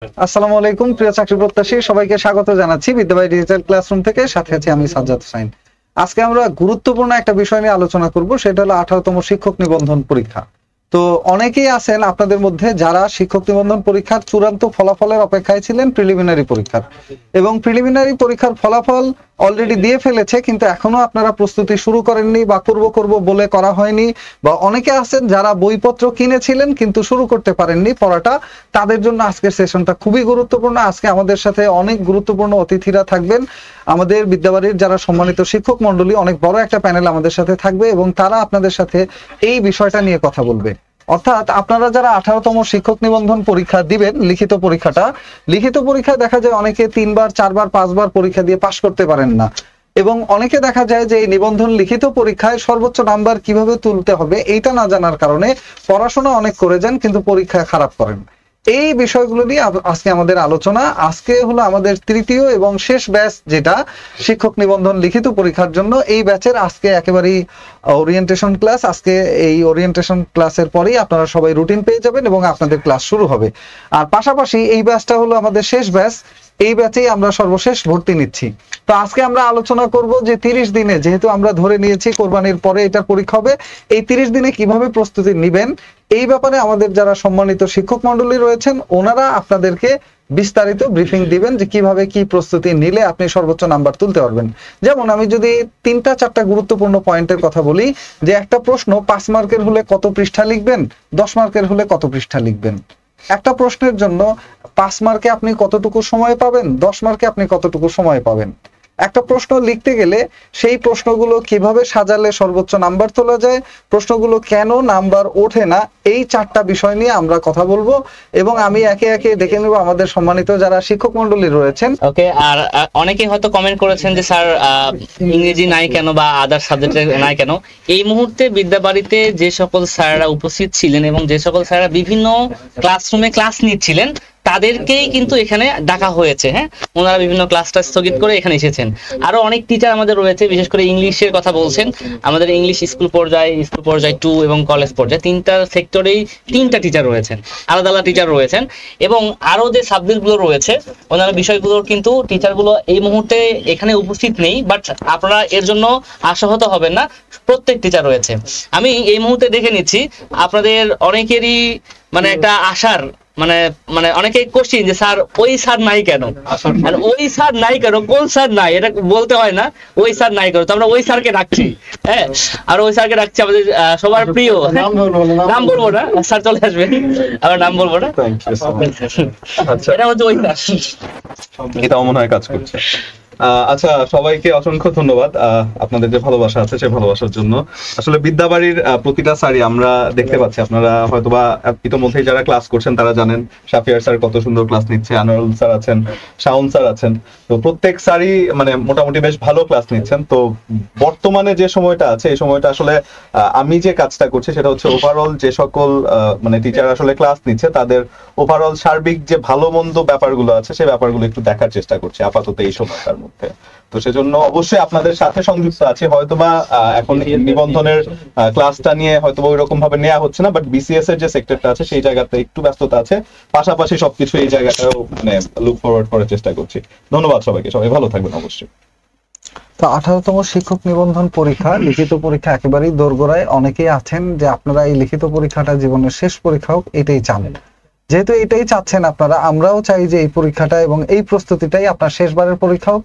আসসালামু আলাইকুম প্রিয় চাকরি প্রত্যাশী সবাইকে স্বাগত জানাচ্ছি বিদ্যাবাড়ি ডিজিটাল ক্লাসরুম থেকে। সাথে আছি আমি সাজ্জাদ হোসাইন। আজকে আমরা গুরুত্বপূর্ণ একটা বিষয় নিয়ে আলোচনা করব, সেটা হলো 18তম শিক্ষক নিবন্ধন পরীক্ষা। তো অনেকেই আছেন আপনাদের মধ্যে যারা শিক্ষক নিবন্ধন পরীক্ষার চূড়ান্ত ফলাফলের অপেক্ষায় ছিলেন প্রিলিমিনারি পরীক্ষার, এবং প্রিলিমিনারি পরীক্ষার ফলাফল অলরেডি দিয়ে ফেলেছে, কিন্তু এখনো আপনারা প্রস্তুতি শুরু করেননি বা করব বলে করা হয়নি, বা অনেকে আছেন যারা বইপত্র কিনেছিলেন কিন্তু শুরু করতে পারেননি পড়াটা। তাদের জন্য আজকের সেশনটা খুবই গুরুত্বপূর্ণ। আজকে আমাদের সাথে অনেক গুরুত্বপূর্ণ অতিথিরা থাকবেন। আমাদের বিদ্যাবাড়ির যারা সম্মানিত শিক্ষক মন্ডলী, অনেক বড় একটা প্যানেল আমাদের সাথে থাকবে এবং তারা আপনাদের সাথে এই বিষয়টা নিয়ে কথা বলবে। অর্থাৎ আপনারা যারা 18তম শিক্ষক নিবন্ধন পরীক্ষা দিবেন, লিখিত পরীক্ষায় দেখা যায় অনেকে 3 বার 4 বার 5 বার পরীক্ষা দিয়ে পাশ করতে পারেন না, এবং অনেকে দেখা যায় যে এই নিবন্ধন লিখিত পরীক্ষায় সর্বোচ্চ নাম্বার কিভাবে তুলতে হবে এইটা না জানার কারণে পড়াশোনা অনেক করে যান কিন্তু পরীক্ষা খারাপ করেন। এই বিষয়গুলো নিয়ে আজকে আমাদের আলোচনা। আজকে হলো আমাদের তৃতীয় এবং শেষ ব্যাচ, যেটা শিক্ষক নিবন্ধন লিখিত পরীক্ষার জন্য। এই ব্যাচের আজকে একেবারেই ওরিয়েন্টেশন ক্লাস। আজকে এই ওরিয়েন্টেশন ক্লাসের পরেই আপনারা সবাই রুটিন পেয়ে যাবেন এবং আপনাদের ক্লাস শুরু হবে। আর পাশাপাশি এই ব্যাচটা হলো আমাদের শেষ ব্যাচ, এই ব্যাচেই আমরা সর্বশেষ ভর্তি নিচ্ছি। তো আজকে আমরা আলোচনা করব যে 30 দিনে, যেহেতু আমরা ধরে নিয়েছি কোরবানির পরে এটার পরীক্ষা হবে, এই 30 দিনে কিভাবে প্রস্তুতি নেবেন এই ব্যাপারে আমাদের যারা সম্মানিত শিক্ষক মন্ডলী রয়েছেন ওনারা আপনাদেরকে বিস্তারিত ব্রিফিং দিবেন যে কিভাবে কি প্রস্তুতি নিলে আপনি সর্বোচ্চ নাম্বার তুলতে পারবেন। যেমন আমি যদি 3-4টা গুরুত্বপূর্ণ পয়েন্টের কথা বলি, যে একটা প্রশ্ন 5 মার্কের হলে কত পৃষ্ঠা লিখবেন, 10 মার্কের হলে কত পৃষ্ঠা লিখবেন। একটা প্রশ্নের জন্য 5 মার্কে আপনি কতটুকু সময় পাবেন, 10 মার্কে আপনি কতটুকু সময় পাবেন। একটা প্রশ্ন লিখতে গেলে সেই প্রশ্নগুলো কিভাবে সাজালে সর্বোচ্চ নাম্বার তোলা যায়, প্রশ্নগুলো কেন নাম্বার ওঠে না, এই 4টা বিষয় নিয়ে আমরা কথা বলবো। এবং আমি একে একে দেখে নেব আমাদের সম্মানিত যারা শিক্ষক মন্ডলী রয়েছেন। ওকে, আর অনেকে হয়তো কমেন্ট করেছেন যে স্যার ইংরেজি নাই কেন বা আদার সাবজেক্টে নাই কেন। এই মুহূর্তে বিদ্যাবাড়িতে যে সকল স্যাররা উপস্থিত ছিলেন এবং যে সকল স্যাররা বিভিন্ন ক্লাসরুমে ক্লাস নিচ্ছিলেন তাদেরকেই কিন্তু এখানে ডাকা হয়েছে। হ্যাঁ, ওনারা বিভিন্ন ক্লাসটা স্থগিত করে এখানে এসেছেন। আরো অনেক টিচার আমাদের রয়েছে, বিশেষ করে ইংলিশের কথা বলছেন। আমাদের ইংলিশ স্কুল পর্যায়ে 2 এবং কলেজ পর্যায়ে 3টা সেক্টরেই 3টা টিচার রয়েছেন, আলাদা আলাদা টিচার রয়েছেন। এবং আরো যে সাবজেক্টগুলো রয়েছে ওনারা বিষয়গুলোর কিন্তু টিচারগুলো এই মুহূর্তে এখানে উপস্থিত নেই, বাট আপনারা এর জন্য আশাহত হবেন না, প্রত্যেক টিচার রয়েছে। আমি এই মুহূর্তে দেখে নিচ্ছি আপনাদের অনেকেরই মানে একটা আশার মানে মানে অনেকে কোশ্চিন যে স্যার ওই স্যার নাই কেন, আর ওই স্যার নাই কেন, কোন স্যার নাই এটা বলতে হয় না, ওই স্যার নাই কেন। তো আমরা ওই স্যারকে ডাকছি। হ্যাঁ, আর ওই স্যারকে ডাকছি আমাদের সবার প্রিয়, নাম বলবো না, স্যার চলে আসবেন, আবার নাম বলবো না। এটা হচ্ছে ওই স্যার, এটাও মনে হয় কাজ করছে। আচ্ছা, সবাইকে অসংখ্য ধন্যবাদ আপনাদের যে ভালোবাসা আছে সেই ভালোবাসার জন্য। আসলে বিদ্যাবাড়ির প্রতিটা স্যারই আমরা দেখতে পাচ্ছি, আপনারা হয়তোবা ইতোমধ্যেই যারা ক্লাস করছেন তারা জানেন শাফিয়ার স্যার কত সুন্দর ক্লাস নিচ্ছে, আনোয়ারুল স্যার আছেন, শাওন স্যার আছেন। তো প্রত্যেক স্যারই মানে মোটামুটি বেশ ভালো ক্লাস নিচ্ছেন। তো বর্তমানে যে সময়টা আছে এই সময়টা আসলে আমি যে কাজটা করছি সেটা হচ্ছে ওভারঅল যে সকল মানে টিচার আসলে ক্লাস নিচ্ছে তাদের ওভারঅল সার্বিক যে ভালো মন্দ ব্যাপারগুলো আছে সেই ব্যাপারগুলো একটু দেখার চেষ্টা করছি আপাতত এই সময়টার মধ্যে। তো সেজন্য অবশ্যই আপনাদের সাথে সংযুক্ত আছে। হয়তোবা এখন নিবন্ধনের ক্লাসটা নিয়ে হয়তোবা ওই রকম ভাবে নেওয়া হচ্ছে না, বাট বিসিএস এর যে সেক্টরটা আছে সেই জায়গাতে একটু ব্যস্ততা আছে, পাশাপাশি সবকিছু এই জায়গাটাও মানে লুক ফরওয়ার্ড করার চেষ্টা করছি। ধন্যবাদ সবাইকে, সবাই ভালো থাকবেন অবশ্যই। তো 18তম শিক্ষক নিবন্ধন পরীক্ষা, লিখিত পরীক্ষা একেবারেই দোরগোড়ায়। অনেকেই আছেন যে আপনারা এই লিখিত পরীক্ষাটা জীবনের শেষ পরীক্ষা হোক এটাই চান। যেহেতু এটাই চাচ্ছেন আপনারা, আমরাও চাই যে এই পরীক্ষাটা এবং এই প্রস্তুতিটাই আপনার শেষবারের পরীক্ষা হোক,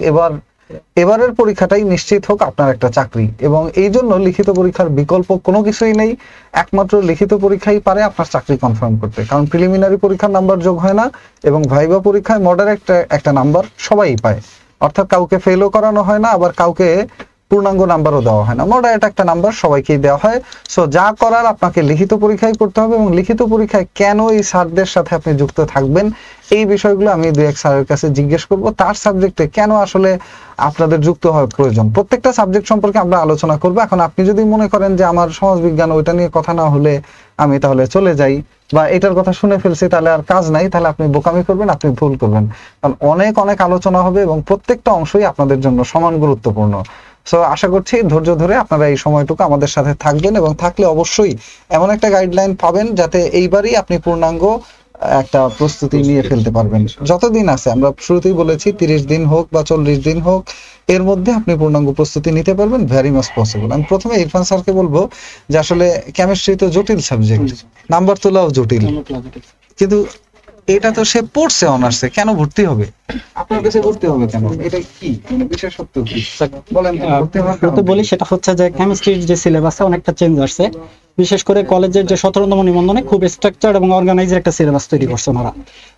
এবারের পরীক্ষাটাই নিশ্চিত হোক আপনার একটা চাকরি। এবং এই জন্য লিখিত পরীক্ষার বিকল্প কোনো কিছুই নেই, একমাত্র লিখিত পরীক্ষাই পারে আপনার চাকরি কনফার্ম করতে। কারণ প্রিলিমিনারি পরীক্ষার নাম্বার যোগ হয় না এবং ভাইবা পরীক্ষায় মডারেট একটা নাম্বার সবাই পায়। অর্থাৎ কাউকে ফেলও করানো হয় না, আবার কাউকে পূর্ণাঙ্গ নাম্বারও দেওয়া হয় না, মডারেট একটা নাম্বার সবাইকেই দেওয়া হয়। সো যা করার আপনাকে লিখিত পরীক্ষায় করতে হবে। এবং লিখিত পরীক্ষায় কেন এই স্যারদের সাথে আপনি যুক্ত থাকবেন এই বিষয়গুলো আমি 2-1 স্যারের কাছে জিজ্ঞেস করব। তার সাবজেক্টে কেন আসলে আপনাদের যুক্ত হওয়ার প্রয়োজন, প্রত্যেকটা সাবজেক্ট সম্পর্কে আমরা আলোচনা করব। এখন আপনি যদি মনে করেন যে আমার সমাজবিজ্ঞান ওইটা নিয়ে কথা না হলে আমি তাহলে চলে যাই, বা এটার কথা শুনে ফেলছি তাহলে আর কাজ নাই, তাহলে আপনি বোকামি করবেন, আপনি ভুল করবেন। কারণ অনেক আলোচনা হবে এবং প্রত্যেকটা অংশই আপনাদের জন্য সমান গুরুত্বপূর্ণ। সো আশা করছি ধৈর্য ধরে আপনারা এই সময়টুকু আমাদের সাথে থাকবেন, এবং থাকলে অবশ্যই এমন একটা গাইডলাইন পাবেন যাতে এইবারই আপনি পূর্ণাঙ্গ একটা প্রস্তুতি নিয়ে ফেলতে পারবেন। যতদিন আছে, আমরা শুরুতেই বলেছি 30 দিন হোক বা 40 দিন হোক, এর মধ্যে আপনি পূর্ণাঙ্গ প্রস্তুতি নিতে পারবেন, ভেরি মাচ পসিবল। আমি প্রথমে ইরফান স্যারকে বলবো যে আসলে কেমিস্ট্রি তো জটিল সাবজেক্ট, নাম্বার তোলাও জটিল, কিন্তু এটা তো সে পড়ছে অনার্সে, কেন ভর্তি হবে? আপনার কাছে ভর্তি হবে কেন? এটা কি মানে বিশেষত্ব কি বলেন? ভর্তি হওয়ার কারণ তো বলি, সেটা হচ্ছে যে কেমিস্ট্রির যে সিলেবাসে অনেকটা চেঞ্জ আসছে, বিশেষ করে কলেজের যে 17তম নিবন্ধনে খুব স্ট্রাকচার এবং অর্গানাইজের একটা সিলেবাস তৈরি করছে ওনারা।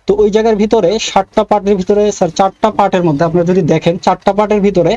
তো ওই জায়গার ভিতরে 7টা পার্টের ভিতরে স্যার 4টা পার্টের মধ্যে আপনারা যদি দেখেন, 4টা পার্টের ভিতরে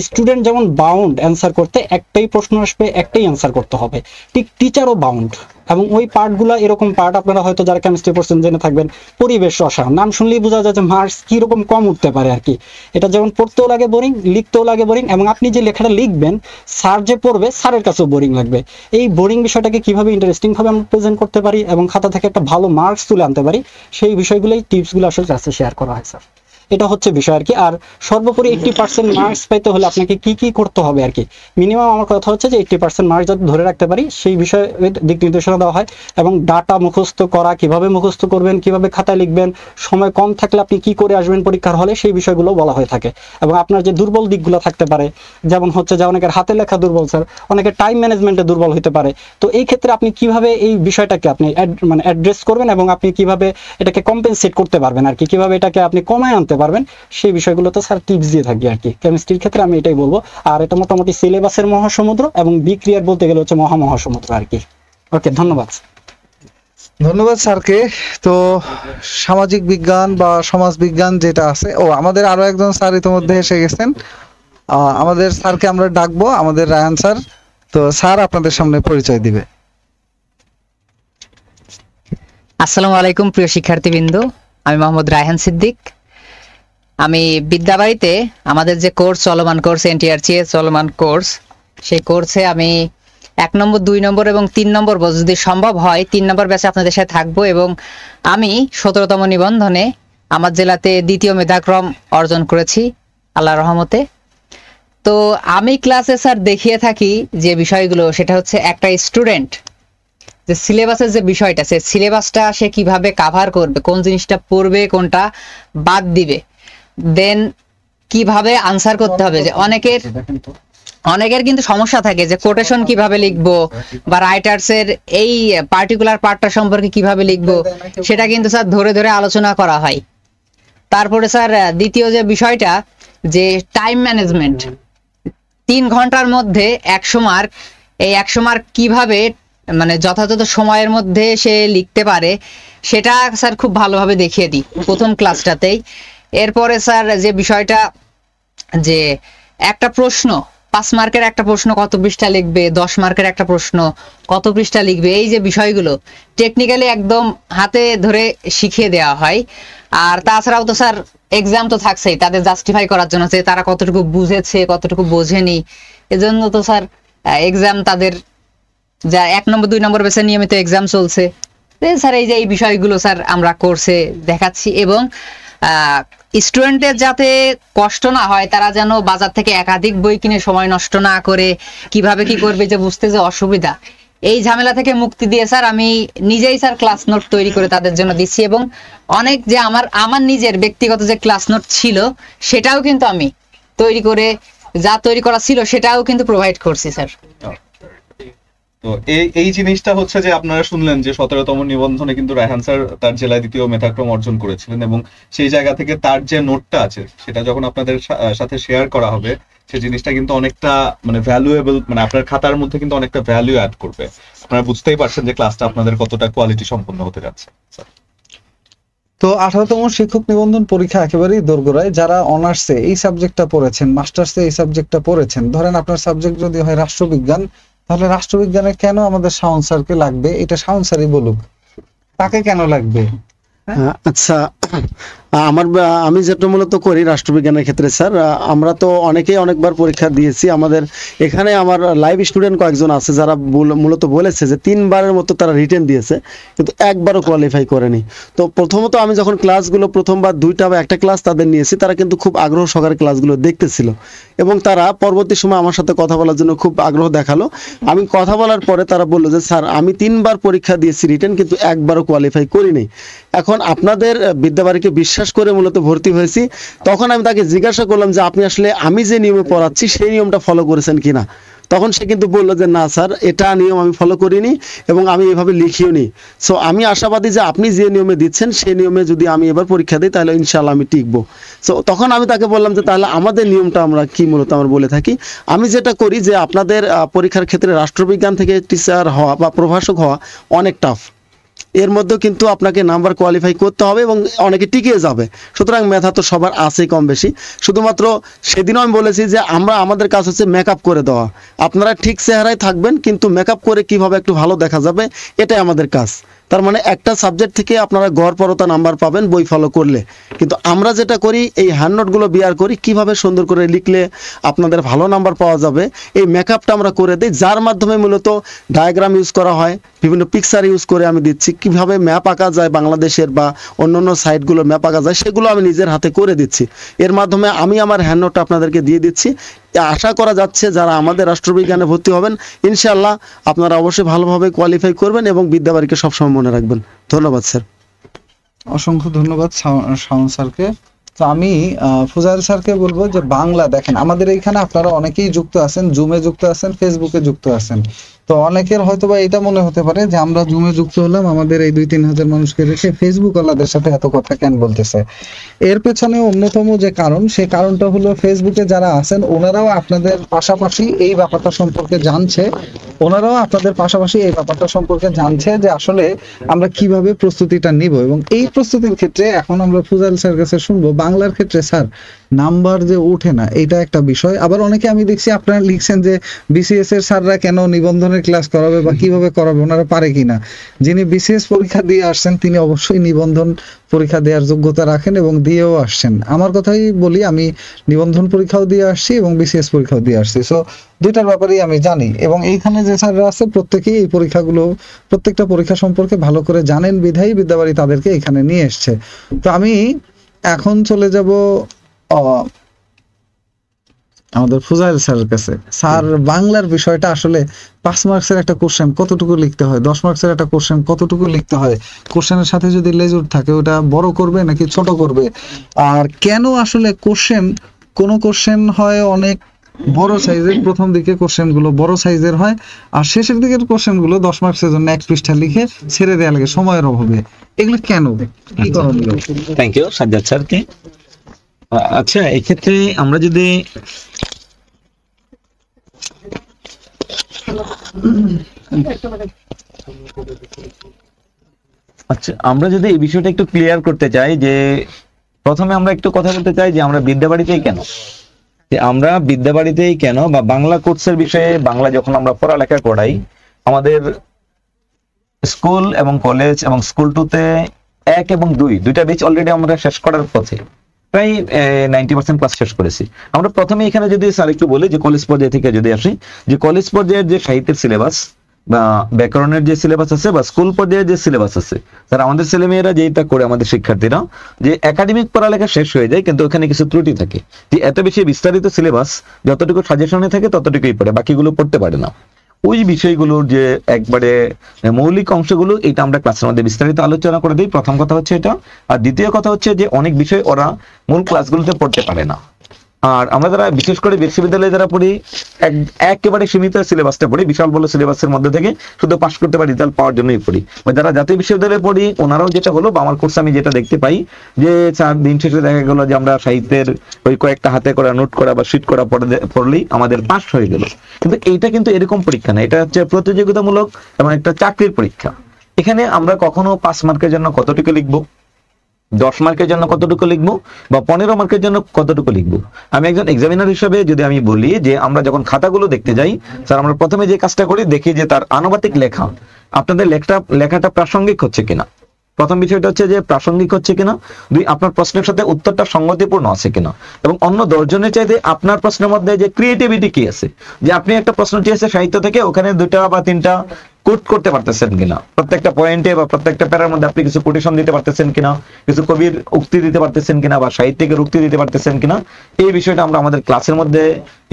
স্টুডেন্ট যেমন বাউন্ড অ্যান্সার করতে, একটাই প্রশ্ন আসবে, একটাই অ্যান্সার করতে হবে, ঠিক টিচারও বাউন্ড। এবং ওই পার্টগুলো এরকম পার্ট, আপনারা হয়তো যারা কেমিস্ট্রি পড়ছেন জেনে থাকবেন, পরিবেশ রসায়ন নাম শুনলেই বোঝা যায় যে মার্কস কিরকম কম উঠতে পারে আর কি। এটা যেমন পড়তেও লাগে বোরিং, লিখতেও লাগে বোরিং, এবং আপনি যে লেখাটা লিখবেন স্যার যে পড়বে স্যারের কাছেও বোরিং লাগবে। এই বোরিং বিষয়টাকে কিভাবে ইন্টারেস্টিং ভাবে আমরা প্রেজেন্ট করতে পারি এবং খাতা থেকে একটা ভালো মার্কস তুলে আনতে পারি, সেই বিষয়গুলোই টিপসগুলো আসলে ক্লাসে শেয়ার করা হয় স্যার। এটা হচ্ছে বিষয় আর কি। আর সর্বোপরি 80% মার্কস পাইতে হলে আপনাকে কি কি করতে হবে আর কি, মিনিমাম আমার কথা হচ্ছে যে 80% মার্কস যাতে ধরে রাখতে পারি সেই বিষয়ে দিক নির্দেশনা দেওয়া হয়। এবং ডাটা মুখস্থ করা, কিভাবে মুখস্থ করবেন, কিভাবে খাতায় লিখবেন, সময় কম থাকলে আপনি কি করে আসবেন পরীক্ষার হলে, সেই বিষয়গুলো বলা হয়ে থাকে। এবং আপনার যে দুর্বল দিকগুলো থাকতে পারে, যেমন হচ্ছে যে অনেকের হাতে লেখা দুর্বল স্যার, অনেকের টাইম ম্যানেজমেন্টে দুর্বল হতে পারে, তো এই ক্ষেত্রে আপনি কিভাবে এই বিষয়টাকে আপনি মানে অ্যাড্রেস করবেন এবং আপনি কিভাবে এটাকে কম্পেনসেট করতে পারবেন আর কি, কিভাবে এটাকে আপনি কমায় আনতে পারবেন, সেই বিষয়গুলোতে স্যার টিপস দিয়ে থাকি আর কি। কেমিস্ট্রির ক্ষেত্রে আমি এটাই বলবো। আর এটা মোটামুটি সিলেবাসের মহাসমুদ্র এবং বিক্রিয়ার বলতে গেলে হচ্ছে মহাসমুদ্র আর কি। ওকে, ধন্যবাদ। ধন্যবাদ স্যারকে। তো সামাজিক বিজ্ঞান বা সমাজ বিজ্ঞান যেটা আছে, আমাদের আরো একজন স্যার ইতিমধ্যে এসে গেছেন, আমাদের স্যারকে আমরা ডাকবো, আমাদের রায়হান স্যার। তো স্যার আপনাদের সামনে পরিচয় দিবে। আসসালামু আলাইকুম প্রিয় শিক্ষার্থীবৃন্দ, আমি মোহাম্মদ রায়হান সিদ্দিক। আমি বিদ্যাবাড়িতে আমাদের যে কোর্স চলমান কোর্স, এনটিআরসি চলমান কোর্স, সেই কোর্সে আমি 1 নম্বর 2 নম্বর এবং 3 নম্বর যদি সম্ভব হয় 3 নম্বর ব্যাচে আপনাদের সাথে থাকবো। এবং আমি 17তম নিবন্ধনে আমার জেলাতে 2য় মেধাক্রম অর্জন করেছি আল্লাহর রহমতে। তো আমি ক্লাসে স্যার দেখিয়ে থাকি যে বিষয়গুলো, সেটা হচ্ছে একটা স্টুডেন্ট যে সিলেবাসের যে বিষয়টা, সে সিলেবাসটা সে কিভাবে কাভার করবে, কোন জিনিসটা পড়বে, কোনটা বাদ দিবে, দেন কিভাবে আনসার করতে হবে। যে অনেকের কিন্তু সমস্যা থাকে যে কোটেশন কিভাবে লিখবো বা রাইটার্সের এই পার্টিকুলার পার্টটা সম্পর্কে কিভাবে লিখবো, সেটা কিন্তু স্যার ধরে ধরে আলোচনা করা হয়। তারপরে স্যার দ্বিতীয় যে বিষয়টা, যে টাইম ম্যানেজমেন্ট, 3 ঘন্টার মধ্যে 100 মার্ক, এই 100 মার্ক কিভাবে মানে যথাযথ সময়ের মধ্যে সে লিখতে পারে, সেটা স্যার খুব ভালোভাবে দেখিয়ে দিই প্রথম ক্লাসটাতেই। এরপরে স্যার যে বিষয়টা, যে একটা প্রশ্ন 5 মার্কের একটা প্রশ্ন কত পৃষ্ঠা লিখবে, 10 মার্কের একটা প্রশ্ন কত পৃষ্ঠা লিখবে, এই যে বিষয়গুলো টেকনিক্যালি একদম হাতে ধরে শিখিয়ে দেওয়া হয়। আর তাছাড়াও তো স্যার এক্সাম তো থাকছেই, তাদের জাস্টিফাই করার জন্য যে তারা কতটুকু বুঝেছে কতটুকু বোঝেনি, এজন্য তো স্যার এক্সাম তাদের যা 1 নম্বর 2 নম্বর বেসে নিয়মিত এক্সাম চলছে। স্যার এই যে এই বিষয়গুলো স্যার আমরা কোর্সে দেখাচ্ছি। এবং স্টুডেন্টদের যাতে কষ্ট না হয়, তারা যেন বাজার থেকে একাধিক বই কিনে সময় নষ্ট না করে কিভাবে কি করবে যে বুঝতে যে অসুবিধা, এই ঝামেলা থেকে মুক্তি দিয়ে স্যার আমি নিজেই স্যার ক্লাস নোট তৈরি করে তাদের জন্য দিচ্ছি। এবং অনেক যে আমার নিজের ব্যক্তিগত যে ক্লাস নোট ছিল, সেটাও কিন্তু আমি তৈরি করে, যা তৈরি করা ছিল সেটাও কিন্তু প্রোভাইড করছি স্যার। তো এই জিনিসটা হচ্ছে যে আপনারা শুনলেন যে 17তম নিবন্ধনে কিন্তু রায়হান স্যার তার জেলায় 2য় মেধাক্রম অর্জন করেছিলেন, এবং সেই জায়গা থেকে তার যে নোটটা আছে সেটা যখন আপনাদের সাথে শেয়ার করা হবে, সেই জিনিসটা কিন্তু অনেকটা মানে ভ্যালুয়েবল, মানে আপনার খাতার মধ্যে কিন্তু অনেকটা ভ্যালু অ্যাড করবে। আপনারা বুঝতেই পারছেন যে ক্লাসটা আপনাদের কতটা কোয়ালিটি সম্পন্ন হতে যাচ্ছে। তো 18তম শিক্ষক নিবন্ধন পরীক্ষা একেবারেই দোরগোড়ায়। যারা অনার্সে এই সাবজেক্টটা পড়েছেন, মাস্টার্সে এই সাবজেক্টটা পড়েছেন, ধরেন আপনার সাবজেক্ট যদি হয় রাষ্ট্রবিজ্ঞান, তাহলে রাষ্ট্রবিজ্ঞানে কেন আমাদের শাওন স্যারকে লাগবে, এটা শাওন স্যারই বলুক, তাকে কেন লাগবে। আচ্ছা, আমি যেটা মূলত করি রাষ্ট্রবিজ্ঞানের ক্ষেত্রে স্যার, আমরা তো অনেকেই অনেকবার পরীক্ষা দিয়েছি। আমাদের এখানে আমার লাইভ স্টুডেন্ট কয়েকজন আছে যারা মূলত বলেছে যে 3বারের মতো তারা রিটেন দিয়েছে কিন্তু একবারও কোয়ালিফাই করেনি। তো প্রথমত আমি যখন ক্লাসগুলো প্রথমবার 2টা বা 1টা ক্লাস তাদের নিয়েছি, তারা কিন্তু খুব আগ্রহ সহকারে ক্লাসগুলো দেখতেছিল এবং তারা পরবর্তী সময় আমার সাথে কথা বলার জন্য খুব আগ্রহ দেখালো। আমি কথা বলার পরে তারা বললো যে স্যার আমি 3বার পরীক্ষা দিয়েছি রিটেন কিন্তু একবারও কোয়ালিফাই করিনি। এখন আপনাদের বিদ্যাবাড়িকে বিশ্বাস করে মূলত ভর্তি হয়েছি। তখন আমি তাকে জিজ্ঞাসা করলাম যে আপনি আসলে আমি যে নিয়মে পড়াচ্ছি সেই নিয়মটা ফলো করেছেন কিনা। তখন সে কিন্তু বললো যে না স্যার, এটা নিয়ম আমি ফলো করিনি এবং আমি এভাবে লিখিও নি। সো আমি আশাবাদী যে আপনি যে নিয়মে দিচ্ছেন সেই নিয়মে যদি আমি এবার পরীক্ষা দিই তাহলে ইনশাআল্লাহ আমি টিকবো। সো তখন আমি তাকে বললাম যে তাহলে আমাদের নিয়মটা আমরা কি মূলত আমরা বলে থাকি। আমি যেটা করি যে আপনাদের পরীক্ষার ক্ষেত্রে রাষ্ট্রবিজ্ঞান থেকে টিচার হওয়া বা প্রভাষক হওয়া অনেক টাফ। এর মধ্যেও কিন্তু আপনাকে নাম্বার কোয়ালিফাই করতে হবে এবং অনেকে টিকে যাবে। সুতরাং মেধা তো সবার আছে কম বেশি। শুধুমাত্র সেদিনও আমি বলেছি যে আমাদের কাজ হচ্ছে মেকআপ করে দেওয়া। আপনারা ঠিক চেহারায় থাকবেন কিন্তু মেকআপ করে কিভাবে একটু ভালো দেখা যাবে এটাই আমাদের কাজ। তার মানে একটা সাবজেক্ট থেকে আপনারা গড়পড়তা নাম্বার পাবেন বই ফলো করলে, কিন্তু আমরা যেটা করি এই হ্যান্ড নোটগুলো বিয়ার করি কিভাবে সুন্দর করে লিখলে আপনাদের ভালো নাম্বার পাওয়া যাবে এই মেকআপটা আমরা করে দিই, যার মাধ্যমে মূলত ডায়াগ্রাম ইউজ করা হয়, বিভিন্ন পিকচার ইউজ করে আমি দিচ্ছি কিভাবে ম্যাপ আঁকা যায় বাংলাদেশের বা অন্যান্য সাইটগুলো ম্যাপ আঁকা যায় সেগুলো আমি নিজের হাতে করে দিচ্ছি। এর মাধ্যমে আমি আমার হ্যান্ড নোটটা আপনাদেরকে দিয়ে দিচ্ছি। আশা করা যাচ্ছে যারা আমাদের রাষ্ট্রবিজ্ঞানে ভর্তি হবেন ইনশাআল্লাহ আপনারা অবশ্যই ভালোভাবে কোয়ালিফাই করবেন এবং বিদ্যাবাড়িকে সবসময় মনে রাখবেন। ধন্যবাদ স্যার। অসংখ্য ধন্যবাদ শাওন স্যারকে। তো আমি ফুজাইল স্যারকে বলবো যে বাংলা দেখেন আমাদের এইখানে আপনারা অনেকেই যুক্ত আছেন, জুমে যুক্ত আছেন, ফেসবুকে যুক্ত আছেন। তো অনেকের হয়তোবা এটা মনে হতে পারে যে আমরা জুমে যুক্ত হলাম, আমাদের এই 2-3 হাজার মানুষকে রেখে ফেসবুক ওয়ালাদের সাথে এত কথা কেন বলতেছে। এর পেছনে অন্যতম যে কারণ, সে কারণটা হলো ফেসবুকে যারা আছেন ওনারাও আপনাদের পাশাপাশি এই ব্যাপারটা সম্পর্কে জানছে, ওনারাও আপনাদের পাশাপাশি এই ব্যাপারটা সম্পর্কে জানছে যে আসলে আমরা কিভাবে প্রস্তুতিটা নিব। এবং এই প্রস্তুতির ক্ষেত্রে এখন আমরা ফুজাইল স্যার কাছে শুনবো বাংলার ক্ষেত্রে স্যার নাম্বার যে ওঠে না এটা একটা বিষয়। আবার অনেকে আমি দেখছি আপনারা লিখছেন যে বিসিএস এর স্যাররা কেন নিবন্ধনের ক্লাস করাবে বা কিভাবে করাবে, ওনারা পারে কিনা। যিনি বিসিএস পরীক্ষা দিয়ে আসছেন তিনি অবশ্যই নিবন্ধন পরীক্ষা দেওয়ার যোগ্যতা রাখেন এবং দিয়েও আসছেন। আমার কথাই বলি, আমি নিবন্ধন পরীক্ষাও দিয়ে আসছি এবং বিসিএস পরীক্ষাও দিয়ে আসছি। সো দুইটার ব্যাপারেই আমি জানি এবং এইখানে যে স্যাররা আছে প্রত্যেকেই এই পরীক্ষাগুলো প্রত্যেকটা পরীক্ষা সম্পর্কে ভালো করে জানেন বিধায়ী বিদ্যাবাড়ি তাদেরকে এখানে নিয়ে এসছে। তো আমি এখন চলে যাব আমাদের ফুজাইল স্যারের কাছে। স্যার বাংলার বিষয়টা আসলে 5 মার্কসের একটা কোশ্চেন কতটুকু লিখতে হয়, 10 মার্কসের একটা কোশ্চেন কতটুকু লিখতে হয়, কোশ্চেনের সাথে যদি লেজুর থাকে ওটা বড় করবে নাকি ছোট করবে, আর কেন আসলে কোন কোশ্চেন হয় অনেক বড় সাইজের, প্রথম দিকে কোশ্চেন গুলো বড় সাইজের হয় আর শেষের দিকের কোশ্চেন গুলো 10 মার্কসের জন্য 1 পৃষ্ঠা লিখে ছেড়ে দেওয়া লাগে সময়ের অভাবে, এগুলো কেন, কি করণীয়? থ্যাংক ইউ সাজ্জাদ স্যারকে। আচ্ছা, এক্ষেত্রে আমরা যদি এই বিষয়টা একটু ক্লিয়ার করতে চাই যে প্রথমে আমরা একটু কথা বলতে চাই যে আমরা বিদ্যাবাড়িতেই কেন বা বাংলা কোর্সের বিষয়ে বাংলা যখন আমরা পড়ালেখা করাই আমাদের স্কুল এবং কলেজ এবং স্কুল 2-তে 1 এবং 2 ব্যাচ অলরেডি আমরা শেষ করার পথে, প্রায় 90% ক্লাস শেষ করেছি। আমরা প্রথমে এখানে যদি স্যার একটু বলি যে কলেজ পর্যায়ে থেকে যদি আসি, যে কলেজ পর্যায়ের যে সাহিত্যের সিলেবাস বা ব্যাকরণের যে সিলেবাস আছে বা স্কুল পর্যায়ে যে সিলেবাস আছে, স্যার আমাদের ছেলেমেয়েরা যেটা করে আমাদের শিক্ষার্থীরা যে একাডেমিক পড়ালেখা শেষ হয়ে যায় কিন্তু ওখানে কিছু ত্রুটি থাকে, যে এত বেশি বিস্তারিত সিলেবাস যতটুকু সাজেশনে থাকে ততটুকুই পড়ে, বাকিগুলো পড়তে পারে না। ওই বিষয়গুলোর যে একবারে মৌলিক অংশগুলো এটা আমরা ক্লাসের মধ্যে বিস্তারিত আলোচনা করে দিই, প্রথম কথা হচ্ছে এটা। আর দ্বিতীয় কথা হচ্ছে যে অনেক বিষয় ওরা মূল ক্লাসগুলোতে পড়তে পারে না। আর আমরা যারা বিশেষ করে বিশ্ববিদ্যালয়ে যারা পড়ি একেবারে সীমিত সিলেবাসটা পড়ি, বিশাল বড় সিলেবাসের মধ্যে থেকে শুধু পাস করতে পারি, রেজাল্ট পাওয়ার জন্যই পড়ি। বা যারা জাতীয় বিশ্ববিদ্যালয়ে পড়ি ওনারাও যেটা হলো বা আমার কোর্সে আমি যেটা দেখতে পাই যে 4 দিন শেষে দেখা গেল যে আমরা সাহিত্যের ওই কয়েকটা হাতে করা নোট করা বা শিট করা পড়লেই আমাদের পাস হয়ে গেল। কিন্তু এইটা কিন্তু এরকম পরীক্ষা না, এটা হচ্ছে প্রতিযোগিতামূলক এবং একটা চাকরির পরীক্ষা। এখানে আমরা কখনো 5 মার্কের জন্য কতটুকু লিখবো, 10 মার্কের জন্য কতটুকু লিখবো বা 15 মার্কের জন্য কতটুকু লিখবো। আমি একজন এক্সামিনার হিসেবে যদি আমি বলি যে আমরা যখন খাতাগুলো দেখতে যাই স্যার, আমরা প্রথমে যে কাজটা করি দেখি যে তার আনুপাতিক লেখা, আপনাদের লেখাটা প্রাসঙ্গিক হচ্ছে কিনা। প্রথম বিষয়টা হচ্ছে যে প্রাসঙ্গিক হচ্ছে কিনা, দুই আপনার প্রশ্নের সাথে উত্তরটা সঙ্গতিপূর্ণ আছে কিনা, এবং অন্য 10 জনের চাইতে আপনার প্রশ্নের মধ্যে যে ক্রিয়েটিভিটি কি আছে, যে আপনি একটা প্রশ্ন চেয়েছে সাহিত্য থেকে, ওখানে 2টা বা 3টা কোট করতে পারতেছেন কিনা, প্রত্যেকটা পয়েন্টে বা প্রত্যেকটা প্যারার মধ্যে আপনি কিছু কোটেশন দিতে পারতেছেন কিনা, কিছু কবির উক্তি দিতে পারতেছেন কিনা, বা সাহিত্যিকের উক্তি দিতে পারতেছেন কিনা, এই বিষয়টা আমরা আমাদের ক্লাসের মধ্যে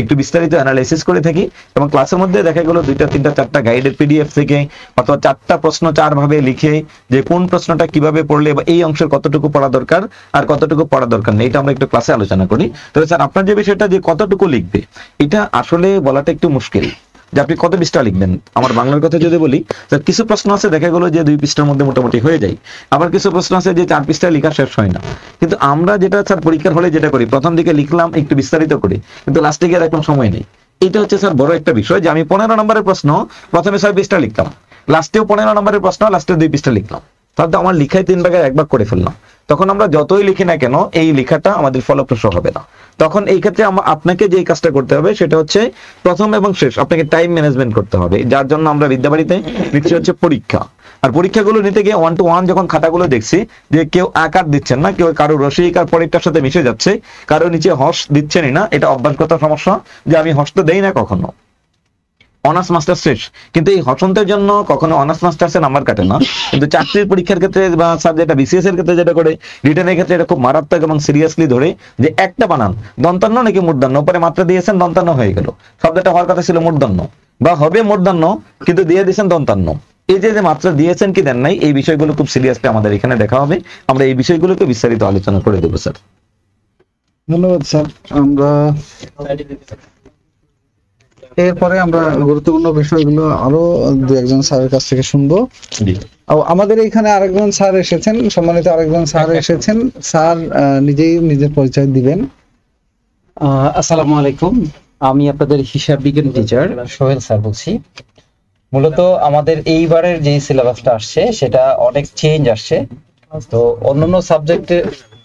একটু বিস্তারিত অ্যানালাইসিস করে থাকি। এবং ক্লাসের মধ্যে দেখা গেল 2টা 3টা 4টা গাইডের পিডিএফ থেকে, অথবা 4টা প্রশ্ন 4 ভাবে লিখে, যে কোন প্রশ্নটা কিভাবে পড়লে বা এই অংশের কতটুকু পড়া দরকার আর কতটুকু পড়া দরকার নেই, এটা আমরা একটু ক্লাসে আলোচনা করি। তবে স্যার আপনার যে বিষয়টা যে কতটুকু লিখবে, এটা আসলে বলাটা একটু মুশকিল, যে আপনি কত পৃষ্ঠা লিখবেন। আমার বাংলার কথা যদি বলি, স্যার কিছু প্রশ্ন আছে দেখা গেলো যে 2 পৃষ্ঠার মধ্যে মোটামুটি হয়ে যায়, আবার কিছু প্রশ্ন আছে যে 4 পৃষ্ঠায় লেখা শেষ হয় না। কিন্তু আমরা যেটা স্যার পরীক্ষার হলে যেটা করি, প্রথম দিকে লিখলাম একটু বিস্তারিত করে, কিন্তু লাস্টে গিয়ে দেখলাম সময় নেই। এটা হচ্ছে স্যার বড় একটা বিষয়, যে আমি 15 নম্বরের প্রশ্ন প্রথমে 6 পৃষ্ঠা লিখলাম, লাস্টেও 15 নম্বরের প্রশ্ন লাস্টে 2 পৃষ্ঠা লিখলাম, তাহলে আমার লিখায় 3 ভাগের 1 ভাগ করে ফেললাম। তখন আমরা যতই লিখি না কেন এই লেখাটা আমাদের ফলপ্রসূ হবে না। তখন এই ক্ষেত্রে আপনাকে যে কাজটা করতে হবে সেটা হচ্ছে প্রথম এবং শেষ আপনাকে টাইম ম্যানেজমেন্ট করতে হবে, যার জন্য আমরা বিদ্যাবাড়িতে নিচ্ছি হচ্ছে পরীক্ষা। আর পরীক্ষাগুলো নিতে গিয়ে 1 to 1 যখন খাতাগুলো দেখছি, যে কেউ আকার দিচ্ছেন না, কেউ কারো রসিক আর পরেরটার সাথে মিশে যাচ্ছে, কারো নিচে হর্ষ দিচ্ছেনই না, এটা অভ্যাসগত সমস্যা, যে আমি হর্ষ তো দেই না কখনো। অনার্স মাস্টার্স শেষ, কিন্তু এই হসন্তের জন্য কখনো অনার্স মাস্টার্সে নাম্বার কাটে না, কিন্তু চাকরির পরীক্ষার ক্ষেত্রে বা সাবজেক্ট বিসিএস এর ক্ষেত্রে যেটা করে, রিটেনের ক্ষেত্রে এটা খুব মারাত্মক এবং সিরিয়াসলি ধরে, যে একটা বানান দন্তান্ন নাকি মূর্ধন্য, পরে মাত্রা দিয়েছেন দন্তান্ন হয়ে গেল, শব্দটা হওয়ার কথা ছিল মূর্ধন্য বা হবে মূর্ধন্য, কিন্তু দিয়ে দিয়েছেন দন্তান্ন। এই যে মাত্রা দিয়েছেন কি দেন নাই, এই বিষয়গুলো খুব সিরিয়াসলি আমাদের এখানে দেখা হবে। আমরা এই বিষয়গুলোকে বিস্তারিত আলোচনা করে দেবো স্যার। ধন্যবাদ স্যার। আমরা এরপরে আমরা গুরুত্বপূর্ণ বিষয়গুলো আরো 2-1 স্যারের কাছ থেকে শুনবো। আমাদের এখানে আরেকজন স্যার এসেছেন, সম্মানিত আরেকজন স্যার এসেছেন। স্যার নিজেই নিজের পরিচয় দিবেন। আসসালামু আলাইকুম, আমি আপনাদের হিসাব বিজ্ঞান টিচার সোহেল স্যার বলছি। মূলত আমাদের এইবারের যে সিলেবাসটা আসছে সেটা অনেক চেঞ্জ আসছে, তো অন্যান্য সাবজেক্টে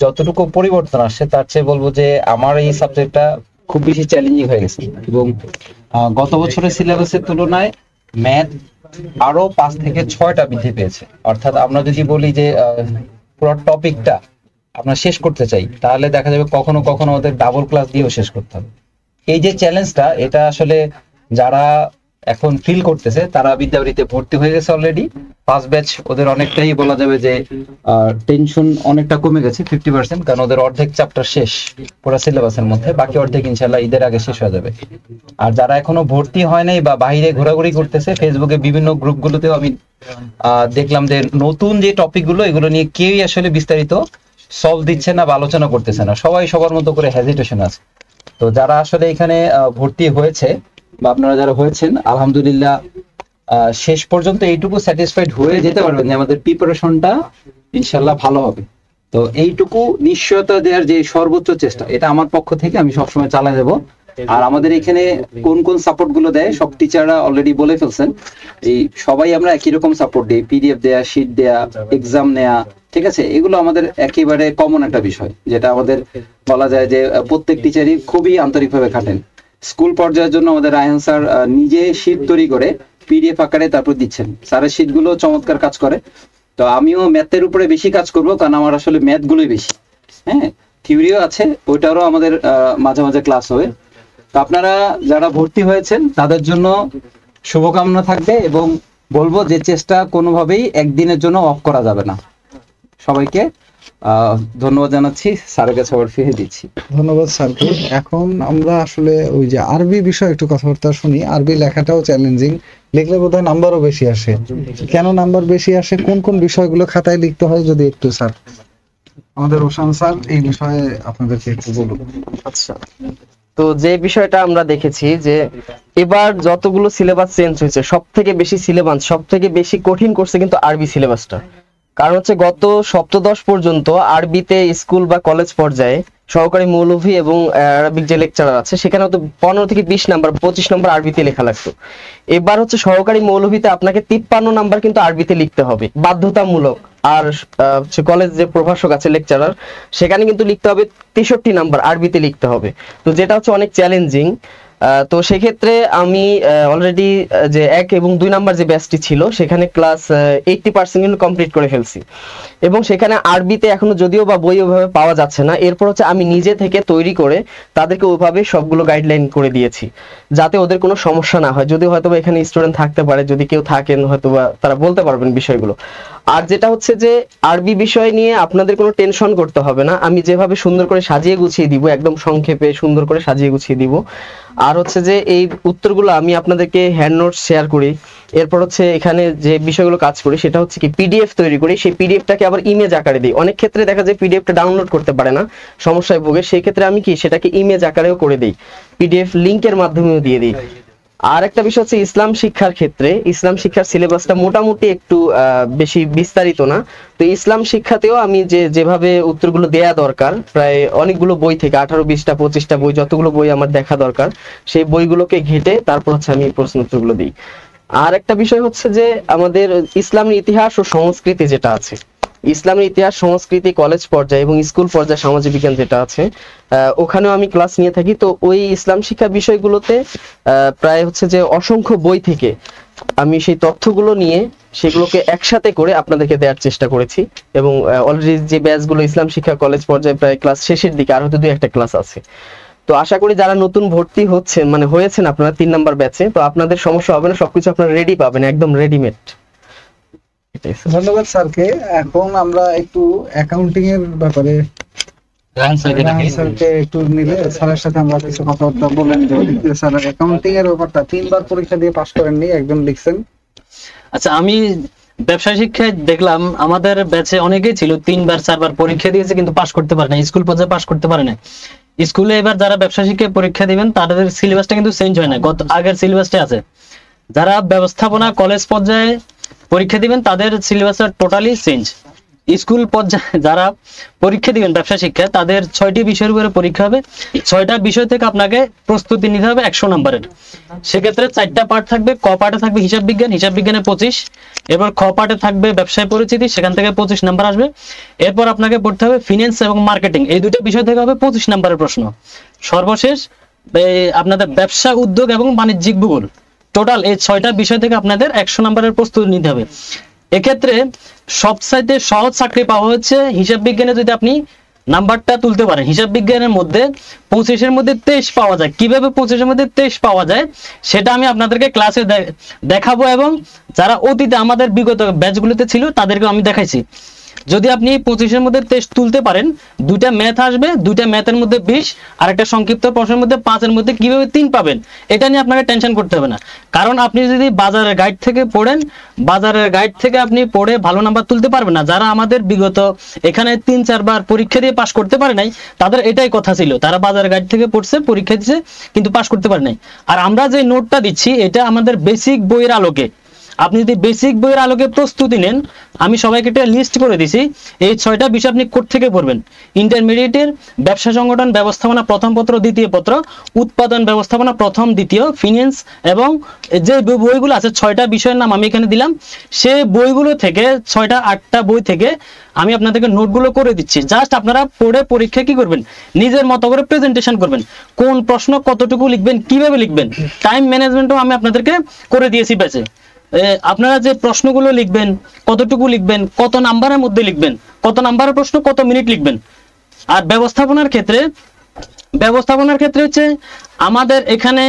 যতটুকু পরিবর্তন আসছে তার চেয়ে বলবো যে আমার এই সাবজেক্টটা খুব বেশি চ্যালেঞ্জিং হয়ে গেছে, এবং গত বছরের সিলেবাসের তুলনায় ম্যাথ আরো 5 থেকে 6টা বৃদ্ধি পেয়েছে। অর্থাৎ আমরা যদি বলি যে পুরো টপিকটা আমরা শেষ করতে চাই, তাহলে দেখা যাবে কখনো কখনো ওদের ডাবল ক্লাস দিয়েও শেষ করতে হবে। এই যে চ্যালেঞ্জটা, এটা আসলে যারা এখন ফিল করতেছে তারা বিদ্যাবাড়িতে ভর্তি হয়ে গেছে অলরেডি, ফার্স্ট ব্যাচ, ওদের অনেকটাই বলা যাবে যে টেনশন অনেকটা কমে গেছে 50%, কারণ ওদের অর্ধেক চ্যাপ্টার শেষ পুরো সিলেবাসের মধ্যে, বাকি অর্ধেক ইনশাল্লাহ ঈদের আগে শেষ হয়ে যাবে। আর যারা এখনো ভর্তি হয় নাই বা বাইরে ঘোরাঘুরি করতেছে, ফেসবুকে বিভিন্ন গ্রুপগুলোতেও আমি দেখলাম যে নতুন যে টপিকগুলো এগুলো নিয়ে কেউই আসলে বিস্তারিত সলভ দিচ্ছে না বা আলোচনা করতেছে না, সবাই সবার মতো করে হেজিটেশন আছে। তো যারা আসলে এখানে ভর্তি হয়েছে বা আপনারা যারা হয়েছেন, আলহামদুলিল্লাহ শেষ পর্যন্ত এইটুকু স্যাটিসফাইড হয়ে যেতে পারবেন যে আমাদের প্রিপারেশনটা ইনশাল্লাহ ভালো হবে। তো এইটুকু নিশ্চয়তা দেওয়ার যে সর্বোচ্চ চেষ্টা, এটা আমার পক্ষ থেকে আমি সবসময় চালিয়ে দেবো। আর আমাদের এখানে কোন কোন সাপোর্ট গুলো দেয় সব টিচাররা অলরেডি বলে ফেলছেন। এই সবাই আমরা একই রকম সাপোর্ট দিই, পিডিএফ দেয়া, শিট দেয়া, এক্সাম নেয়া, ঠিক আছে, এগুলো আমাদের একেবারে কমন একটা বিষয়, যেটা আমাদের বলা যায় যে প্রত্যেক টিচারই খুবই আন্তরিকভাবে খাটেন। স্কুল পর্যায়ের জন্য আমাদের রায়হান স্যার নিজে শীট তৈরি করে পিডিএফ আকারে তারপর দিচ্ছেন। স্যারের শীট গুলো চমৎকার কাজ করে। তো আমিও ম্যাথের উপরে বেশি কাজ করব, কারণ আমার আসলে ম্যাথ গুলোই বেশি, হ্যাঁ, থিওরিও আছে, ওইটারও আমাদের মাঝে মাঝে ক্লাস হবে। তো আপনারা যারা ভর্তি হয়েছেন তাদের জন্য শুভকামনা থাকবে, এবং বলবো যে চেষ্টা কোনোভাবেই একদিনের জন্য অফ করা যাবে না। সবাইকে ধন্যবাদ জানাচ্ছি, স্যারের কাছে আবার ফিরে দিচ্ছি। ধন্যবাদ স্যারকে। এখন আমরা আসলে ওই যে আরবি বিষয়ে একটু কথাবার্তা শুনি। আরবি লেখাটাও চ্যালেঞ্জিং, লিখলে বোধহয় নাম্বারও বেশি আসে। কেন নাম্বার বেশি আসে, কোন কোন বিষয়গুলো খাতায় লিখতে হয়, যদি একটু স্যার আমাদের রোশান স্যার এই বিষয়ে আপনাদেরকে একটু বলুন। আচ্ছা, তো যে বিষয়টা আমরা দেখেছি যে এবার যতগুলো সিলেবাস চেঞ্জ হয়েছে, সব থেকে বেশি সিলেবাস, সব থেকে বেশি কঠিন করছে কিন্তু আরবি সিলেবাসটা। কারণ হচ্ছে গত সপ্তদশ পর্যন্ত আরবিতে স্কুল বা কলেজ পর্যায়ে সহকারী মৌলভী এবং আরবিক যে লেকচারার আছে সেখানে হয়তো 15 থেকে 20 নাম্বার 25 নাম্বার আরবিতে লেখা লাগতো। এবার হচ্ছে সহকারী মৌলভীতে আপনাকে 53 নাম্বার কিন্তু আরবিতে লিখতে হবে বাধ্যতামূলক। আর কলেজ যে প্রভাষক আছে লেকচারার, সেখানে কিন্তু লিখতে হবে 63 নাম্বার আরবিতে লিখতে হবে। তো যেটা হচ্ছে অনেক চ্যালেঞ্জিং। তো সেক্ষেত্রে আমি অলরেডি যে 1 এবং 2 নাম্বার যে ব্যাচটি ছিল সেখানে ক্লাস 80% কিন্তু কমপ্লিট করে ফেলছি, এবং সেখানে আরবিতে এখনো যদিও বা বই ওইভাবে পাওয়া যাচ্ছে না, এরপর হচ্ছে আমি নিজে থেকে তৈরি করে তাদেরকে ওইভাবে সবগুলো গাইডলাইন করে দিয়েছি যাতে ওদের কোনো সমস্যা না হয়। যদি হয়তো এখানে স্টুডেন্ট থাকতে পারে, যদি কেউ থাকেন হয়তো বা তারা বলতে পারবেন বিষয়গুলো। আর যেটা হচ্ছে যে আরবি বিষয় নিয়ে আপনাদের কোনো টেনশন করতে হবে না, আমি যেভাবে সুন্দর করে সাজিয়ে গুছিয়ে দিব, একদম সংক্ষেপে সুন্দর করে সাজিয়ে গুছিয়ে দিব। আর হচ্ছে যে এই উত্তরগুলো আমি আপনাদেরকে হ্যান্ড নোটস শেয়ার করি, এরপর হচ্ছে এখানে যে বিষয়গুলো কাজ করি সেটা হচ্ছে কি পিডিএফ তৈরি করি, সেই পিডিএফটাকে আবার ইমেজ আকারে দিই। অনেক ক্ষেত্রে দেখা যায় পিডিএফটা ডাউনলোড করতে পারে না, সমস্যায় ভোগে, সেই ক্ষেত্রে আমি কি সেটাকে ইমেজ আকারেও করে দিই, পিডিএফ লিংকের মাধ্যমেও দিয়ে দিই। আর একটা বিষয় হচ্ছে ইসলাম শিক্ষার ক্ষেত্রে ইসলাম শিক্ষার সিলেবাসটা মোটামুটি একটু বেশি বিস্তারিত না, তো ইসলাম শিক্ষাতেও আমি যেভাবে উত্তরগুলো দেয়া দরকার, প্রায় অনেকগুলো বই থেকে 18, 20টা, 25টা বই, যতগুলো বই আমার দেখা দরকার সেই বইগুলোকে ঘেটে তারপর হচ্ছে আমি প্রশ্ন উত্তরগুলো দিই। আর একটা বিষয় হচ্ছে যে আমাদের ইসলামের ইতিহাস ও সংস্কৃতি যেটা আছে, ইসলামের ইতিহাস সংস্কৃতি কলেজ পর্যায়ে এবং স্কুল পর্যায়ে সামাজিক বিজ্ঞান যেটা আছে ওখানেও আমি ক্লাস নিয়ে থাকি। তো ওই ইসলাম শিক্ষা বিষয়গুলোতে প্রায় হচ্ছে যে অসংখ্য বই থেকে আমি সেই তথ্যগুলো নিয়ে সেগুলোকে একসাথে করে আপনাদেরকে দেওয়ার চেষ্টা করেছি, এবং অলরেডি যে ব্যাচগুলো ইসলাম শিক্ষা কলেজ পর্যায়ে প্রায় ক্লাস শেষের দিকে, আর হয়তো 2-1টা ক্লাস আছে। তো আশা করি যারা নতুন ভর্তি হচ্ছেন, মানে হয়েছেন আপনারা 3 নাম্বার ব্যাচে, তো আপনাদের সমস্যা হবে না, সবকিছু আপনারা রেডি পাবেন, একদম রেডিমেড। ধন্যবাদ স্যারকে। এখন আমরা একটু অ্যাকাউন্টিং এর ব্যাপারে স্যারকে একটু নিলে স্যারের সাথে আমরা কিছু কথাবার্তা বলে নিতে পারি। স্যার অ্যাকাউন্টিং এর ব্যাপারটা 3 বার পরীক্ষা দিয়ে পাস করেননি, একজন লিখছেন। আচ্ছা, আমি ব্যবসায় শিক্ষায় দেখলাম আমাদের ব্যাচে অনেকেই ছিল 3 বার 4 বার পরীক্ষা দিয়েছে কিন্তু পাস করতে পারে না, স্কুল পর্যায়ে পাস করতে পারে না। স্কুলে এবার যারা ব্যবসা শিক্ষায় পরীক্ষা দিবেন তাদের সিলেবাসটা কিন্তু চেঞ্জ হয় না, গত আগের সিলেবাসটা আছে। যারা ব্যবস্থাপনা কলেজ পর্যায়ে পরীক্ষা দিবেন তাদের সিলেবাসটা টোটালি চেঞ্জ। স্কুল পর্যায়ে যারা পরীক্ষা দিবেন ব্যবসা শিক্ষা, তাদের 6টি বিষয়ের উপরে পরীক্ষা হবে। 6টা বিষয় থেকে আপনাকে প্রস্তুতি নিতে হবে 100 নম্বরের। সেক্ষেত্রে 4টা পার্ট থাকবে। ক পার্টে থাকবে হিসাব বিজ্ঞান, হিসাব বিজ্ঞানে 25। এরপর খ পার্টে থাকবে ব্যবসায় পরিচিতি, সেখান থেকে 25 নাম্বার আসবে। এরপর আপনাকে পড়তে হবে ফিনান্স এবং মার্কেটিং, এই দুটো বিষয় থেকে হবে 25 নাম্বারের প্রশ্ন। সর্বশেষ আপনাদের ব্যবসা, উদ্যোগ এবং বাণিজ্যিক ভূগোল, টোটাল এই 6টা বিষয় থেকে আপনাদের 100 নম্বরের প্রস্তুতি নিতে হবে। এক্ষেত্রে সবচাইতে সহজ চাকরি পাওয়া হচ্ছে হিসাব বিজ্ঞানে, যদি আপনি নাম্বারটা তুলতে পারেন। হিসাব বিজ্ঞানের মধ্যে 25-এর মধ্যে 23 পাওয়া যায়। কিভাবে 25-এর মধ্যে 23 পাওয়া যায় সেটা আমি আপনাদেরকে ক্লাসে দেখাবো, এবং যারা অতীতে আমাদের বিগত ব্যাচগুলোতে ছিল তাদেরকে আমি দেখাইছি। যদি আপনি 25-এর মধ্যে 23 তুলতে পারেন, 2টা ম্যাথ আসবে, 2টা ম্যাথের মধ্যে 20, আর একটা সংক্ষিপ্ত প্রশ্নের মধ্যে 5-এর মধ্যে কিভাবে 3 পাবেন এটা নিয়ে আপনাকে টেনশন করতে হবে না। কারণ আপনি যদি বাজারের গাইড থেকে পড়েন, বাজারের গাইড থেকে আপনি পড়ে ভালো নাম্বার তুলতে পারবেন না। যারা আমাদের বিগত এখানে 3-4 বার পরীক্ষা দিয়ে পাস করতে পারে নাই, তাদের এটাই কথা ছিল, তারা বাজারের গাইড থেকে পড়ছে, পরীক্ষা দিচ্ছে, কিন্তু পাস করতে পারে নাই। আর আমরা যে নোটটা দিচ্ছি এটা আমাদের বেসিক বইয়ের আলোকে। আপনি যদি বেসিক বইয়ের আলোকে প্রস্তুতি নেন, আমি সবাইকে একটা লিস্ট করে দিছি, এই 6টা বিষয় আপনি কোথা থেকে পড়বেন। ইন্টারমিডিয়েটের ব্যবসা সংগঠন ব্যবস্থাপনা প্রথম পত্র, দ্বিতীয় পত্র, উৎপাদন ব্যবস্থাপনা প্রথম, দ্বিতীয়, ফিনান্স, এবং যে বইগুলো আছে 6টা বিষয়ের নাম আমি এখানে দিলাম, সেই বইগুলো থেকে 6টা 8টা বই থেকে আমি আপনাদেরকে নোটগুলো করে দিচ্ছি। জাস্ট আপনারা পড়ে পরীক্ষা কি করবেন, নিজের মতো করে প্রেজেন্টেশন করবেন। কোন প্রশ্ন কতটুকু লিখবেন, কিভাবে লিখবেন, টাইম ম্যানেজমেন্টও আমি আপনাদেরকে করে দিয়েছি ব্যাচে। আপনারা যে প্রশ্নগুলো লিখবেন, কতটুকু লিখবেন, কত নাম্বারের মধ্যে লিখবেন, কত নাম্বারের প্রশ্ন, কত মিনিট লিখবেন। আর ব্যবস্থাপনার ক্ষেত্রে হচ্ছে আমাদের এখানে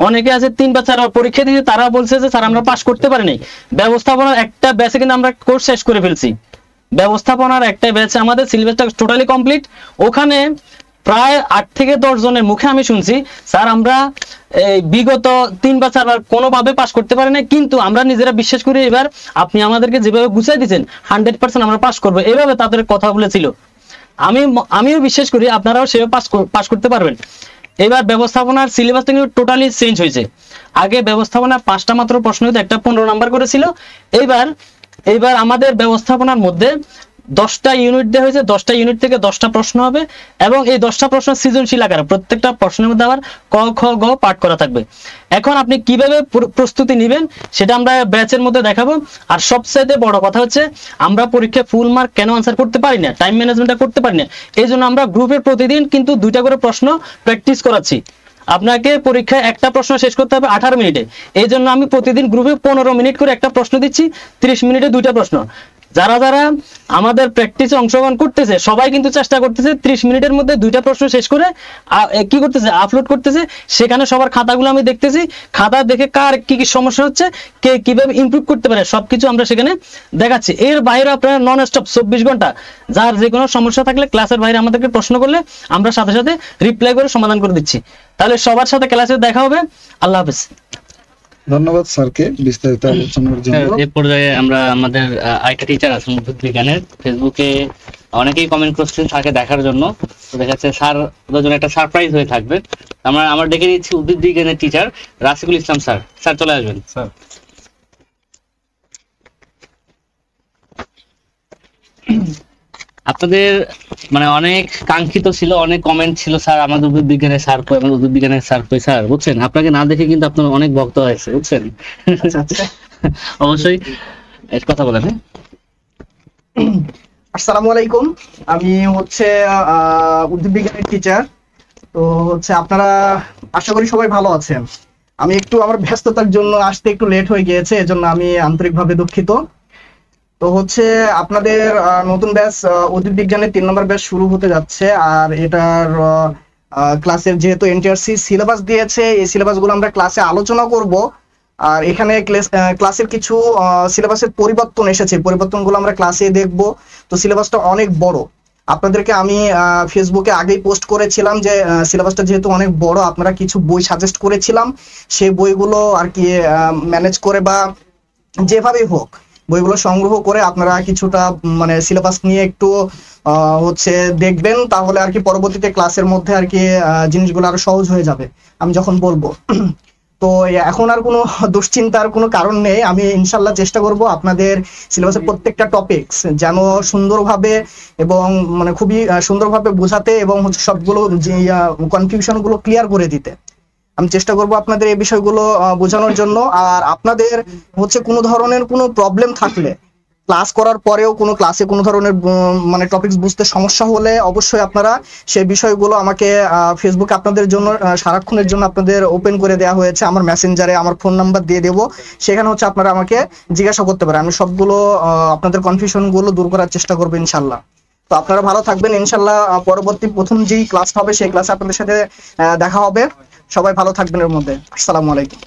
অনেকে আছে 3 বা 4 বার পরীক্ষা দিয়েছে, তারা বলছে যে স্যার আমরা পাস করতে পারিনি। ব্যবস্থাপনার একটা ব্যাচে কিন্তু আমরা কোর্স শেষ করে ফেলছি। ব্যবস্থাপনার একটা ব্যাচে আমাদের সিলেবাসটা টোটালি কমপ্লিট। ওখানে প্রায় 8 থেকে 10 জনের মুখে আমি শুনছি, স্যার আমরা বিগত 3 বা 4 বার কোনোভাবে পাস করতে পারি না, কিন্তু আমরা নিজেরা বিশ্বাস করি এবার আপনি আমাদেরকে যেভাবে গুছাই দিয়েছেন 100% আমরা পাস করবো, এভাবে তাদের কথা বলেছিল। আমিও বিশ্বাস করি আপনারাও সেভাবে পাস করতে পারবেন। এবার ব্যবস্থাপনার সিলেবাসটা কিন্তু টোটালি চেঞ্জ হয়েছে। আগে ব্যবস্থাপনা 5টা মাত্র প্রশ্ন হতো, একটা 15 নাম্বার করেছিল। এইবার আমাদের ব্যবস্থাপনার মধ্যে 10টা ইউনিট দেওয়া হয়েছে, 10টা ইউনিট থেকে 10টা প্রশ্ন হবে, এবং এই 10টা প্রশ্ন সৃজনশীল আকারে, প্রত্যেকটা প্রশ্নের মধ্যে আবার ক, খ, গ পাঠ করা থাকবে। এখন আপনি কিভাবে প্রস্তুতি নেবেন সেটা আমরা ব্যাচের মধ্যে দেখাবো। আর সবচেয়ে বড় কথা হচ্ছে আমরা পরীক্ষায় ফুল মার্ক কেন আনসার করতে পারি না, টাইম ম্যানেজমেন্টটা করতে পারি না, এই জন্য আমরা গ্রুপে প্রতিদিন কিন্তু 2টা করে প্রশ্ন প্র্যাকটিস করাচ্ছি। আপনাকে পরীক্ষায় একটা প্রশ্ন শেষ করতে হবে 18 মিনিটে। এই জন্য আমি প্রতিদিন গ্রুপে 15 মিনিট করে একটা প্রশ্ন দিচ্ছি, 30 মিনিটে 2টা প্রশ্ন। যারা যারা আমাদের প্র্যাকটিসে অংশগ্রহণ করতেছে সবাই কিন্তু চেষ্টা করতেছে 30 মিনিটের মধ্যে 2টা প্রশ্ন শেষ করে কি করতেছে, আপলোড করতেছে। সেখানে সবার খাতাগুলো আমি দেখতেছি, খাতা দেখে কার কি কি সমস্যা হচ্ছে, কে কিভাবে ইমপ্রুভ করতে পারে সবকিছু আমরা সেখানে দেখাচ্ছি। এর বাইরে আপনারা নন স্টপ 24 ঘন্টা যার যে কোনো সমস্যা থাকলে ক্লাসের বাইরে আমাদেরকে প্রশ্ন করলে আমরা সাথে সাথে রিপ্লাই করে সমাধান করে দিচ্ছি। তাহলে সবার সাথে ক্লাসে দেখা হবে। আল্লাহ হাফেজ। ধন্যবাদ স্যারকে বিস্তারিত আলোচনার জন্য। এই পর্যায়ে আমরা আমাদের আরেকটা টিচার আছেন উদ্ভিদ বিজ্ঞানের, ফেসবুকে অনেকেই কমেন্ট করছেন স্যারকে দেখার জন্য। তো দেখাচ্ছে স্যার ওদের জন্য একটা সারপ্রাইজ হয়ে থাকবে। আমরা ডেকে নিচ্ছি উদ্ভিদ বিজ্ঞানের টিচার রাসিকুল ইসলাম স্যার। স্যার চলে আসবেন। স্যার আপনাদের মানে অনেক কাঙ্ক্ষিত ছিল, অনেক কমেন্ট ছিল স্যার আমাদের উদ্ভিদ বিজ্ঞানের স্যার কই, আমাদের উদ্ভিদ বিজ্ঞানের স্যার কই। স্যার বুঝছেন, আপনাকে না দেখে কিন্তু আপনার অনেক ভক্ত হয়েছে বুঝছেন। অবশ্যই কথা বলেন। আসসালামু আলাইকুম, আমি হচ্ছে উদ্ভিদ বিজ্ঞানের টিচার। তো হচ্ছে আপনারা আশা করি সবাই ভালো আছেন। আমি একটু আমার ব্যস্ততার জন্য আসতে একটু লেট হয়ে গিয়েছে, এজন্য আমি আন্তরিকভাবে দুঃখিত। তো হচ্ছে আপনাদের নতুন ব্যাচ উদ্ভিদ বিজ্ঞানের 3 নম্বর ব্যাচ শুরু হতে যাচ্ছে। আর এটার ক্লাসের যেহেতু এনটিআরসি সিলেবাস দিয়েছে, এই সিলেবাসগুলো আমরা ক্লাসে আলোচনা করব। আর এখানে ক্লাসের কিছু সিলেবাসের পরিবর্তন এসেছে, পরিবর্তনগুলো আমরা ক্লাসে দেখব। তো সিলেবাসটা অনেক বড়, আপনাদেরকে আমি ফেসবুকে আগেই পোস্ট করেছিলাম যে সিলেবাসটা যেহেতু অনেক বড়, আপনারা কিছু বই সাজেস্ট করেছিলাম, সেই বইগুলো আর কি ম্যানেজ করে বা যেভাবেই হোক বইগুলো সংগ্রহ করে আপনারা কিছুটা মানে সিলেবাস নিয়ে একটু হচ্ছে দেখবেন, তাহলে আর কি পরবর্তীতে ক্লাসের মধ্যে আর কি জিনিসগুলো আরো সহজ হয়ে যাবে আমি যখন বলবো। তো এখন আর কোনো দুশ্চিন্তার কোনো কারণ নেই। আমি ইনশাল্লাহ চেষ্টা করব আপনাদের সিলেবাসের প্রত্যেকটা টপিকস যেন সুন্দরভাবে এবং মানে খুবই সুন্দরভাবে বোঝাতে এবং হচ্ছে সবগুলো কনফিউশনগুলো ক্লিয়ার করে দিতে আমি চেষ্টা করব আপনাদের এই বিষয়গুলো বোঝানোর জন্য। আর আপনাদের হচ্ছে কোনো ধরনের কোনো প্রবলেম থাকলে ক্লাস করার পরেও কোনো ক্লাসে কোনো ধরনের মানে টপিকস বুঝতে সমস্যা হলে অবশ্যই আপনারা সেই বিষয়গুলো আমাকে ফেসবুকে আপনাদের জন্য সারাক্ষণের জন্য আপনাদের ওপেন করে দেওয়া হয়েছে, আমার মেসেঞ্জারে আমার ফোন নাম্বার দিয়ে দেবো, সেখানে হচ্ছে আপনারা আমাকে জিজ্ঞাসা করতে পারেন। আমি সবগুলো আপনাদের কনফিউশনগুলো দূর করার চেষ্টা করবো ইনশাল্লাহ। তো আপনারা ভালো থাকবেন ইনশাল্লাহ। পরবর্তী প্রথম যেই ক্লাস হবে সেই ক্লাসে আপনাদের সাথে দেখা হবে। সবাই ভালো থাকবেন এর মধ্যে। আসসালামু আলাইকুম।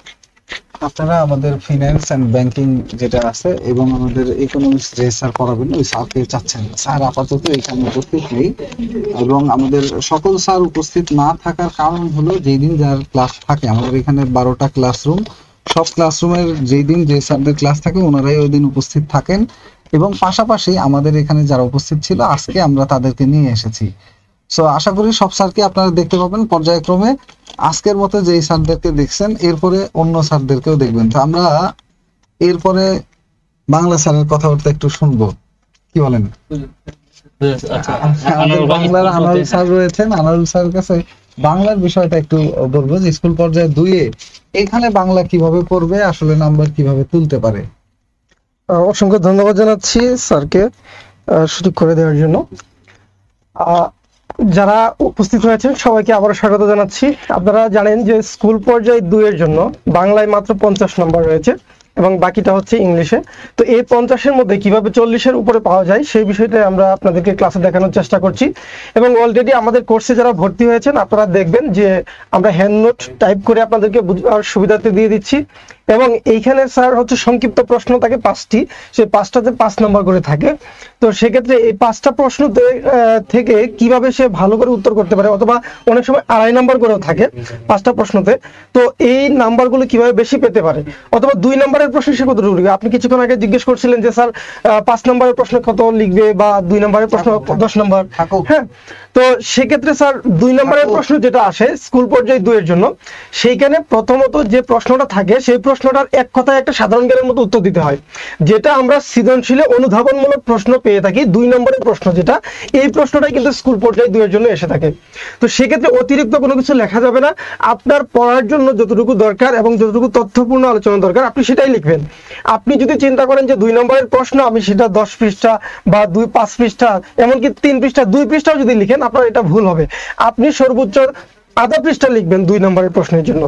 আপনারা আমাদের ফিনান্স এন্ড ব্যাংকিং যেটা আছে এবং আমাদের ইকোনমিক্স যে স্যার পড়াবেন ওই স্যারকে চাচ্ছেন। স্যার আপাতত এখানে উপস্থিত নেই এবং আমাদের সকল স্যার উপস্থিত না থাকার কারণ হলো যেই দিন যার ক্লাস থাকে, আমাদের এখানে 12টা ক্লাসরুম, সব ক্লাসরুমের যেই দিন যে স্যারদের ক্লাস থাকে ওনারাই ওই দিন উপস্থিত থাকেন এবং পাশাপাশি আমাদের এখানে যারা উপস্থিত ছিল আজকে আমরা তাদেরকে নিয়ে এসেছি। সো আশা করি সব স্যারকে আপনারা দেখতে পাবেন পর্যায়ক্রমে। আজকের মতো যেই স্যারদেরকে দেখছেন এরপরে অন্য স্যারদেরকেও দেখবেন। তো আমরা এরপরে বাংলা স্যারের কথাবার্তা একটু শুনবো, কি বলেন? আমাদের বাংলার আনারুল স্যার রয়েছেন, আনারুল স্যারের কাছে বাংলার বিষয়টা একটু বলবো যে স্কুল পর্যায়ে 2-এ এখানে বাংলা কিভাবে পড়বে, আসলে নাম্বার কিভাবে তুলতে পারে। অসংখ্য ধন্যবাদ জানাচ্ছি স্যারকে সুযোগ করে দেওয়ার জন্য। যারা উপস্থিত হয়েছেন সবাইকে আবারও স্বাগত জানাচ্ছি। আপনারা জানেন যে স্কুল পর্যায়ে 2-এর জন্য বাংলায় মাত্র 50 নম্বর রয়েছে এবং বাকিটা হচ্ছে ইংলিশে। তো এই 50-এর মধ্যে কিভাবে 40-এর উপরে পাওয়া যায় সেই বিষয়টা আমরা আপনাদেরকে ক্লাসে দেখানোর চেষ্টা করছি। এবং অলরেডি আমাদের কোর্সে যারা ভর্তি হয়েছেন আপনারা দেখবেন যে আমরা হ্যান্ড নোট টাইপ করে আপনাদেরকে বুঝার সুবিধাতে দিয়ে দিচ্ছি। এবং এইখানে স্যার হচ্ছে সংক্ষিপ্ত প্রশ্ন থাকে 5টি, সেই 5টাতে 5 নম্বর করে থাকে। তো সেক্ষেত্রে এই 5টা প্রশ্ন থেকে কিভাবে সে ভালো করে উত্তর করতে পারে, অথবা অনেক সময় 2.5 নম্বর করেও থাকে 5টা প্রশ্নতে, তো এই নাম্বারগুলো কিভাবে বেশি পেতে পারে, অথবা 2 নম্বরের প্রশ্ন সে কত লিখবে। আপনি কিছুক্ষণ আগে জিজ্ঞেস করছিলেন যে স্যার 5 নম্বরের প্রশ্ন কত লিখবে বা 2 নম্বরের প্রশ্ন 10 নম্বর। হ্যাঁ, তো সেক্ষেত্রে স্যার 2 নম্বরের প্রশ্ন যেটা আসে স্কুল পর্যায়ে 2-এর জন্য, সেইখানে প্রথমত যে প্রশ্নটা থাকে সেই প্রশ্নটার এক কথায় একটা সাধারণ জ্ঞানের মতো উত্তর দিতে হয়, যেটা আমরা সৃজনশীলে অনুধাবনমূলক প্রশ্ন পেয়ে থাকি। 2 নম্বরের প্রশ্ন যেটা, এই প্রশ্নটাই কিন্তু স্কুল পর্যায়ে 2-এর জন্য এসে থাকে। তো সেক্ষেত্রে অতিরিক্ত কোনো কিছু লেখা যাবে না, আপনার পড়ার জন্য যতটুকু দরকার এবং যতটুকু তথ্যপূর্ণ আলোচনা দরকার আপনি সেটাই লিখবেন। আপনি যদি চিন্তা করেন যে 2 নম্বরের প্রশ্ন আমি সেটা 10 পৃষ্ঠা বা 5 পৃষ্ঠা এমনকি 3 পৃষ্ঠা 2 পৃষ্ঠাও যদি লিখেন আপনার এটা ভুল হবে। আপনি সর্বোচ্চ আধা পৃষ্ঠা লিখবেন 2 নম্বরের প্রশ্নের জন্য।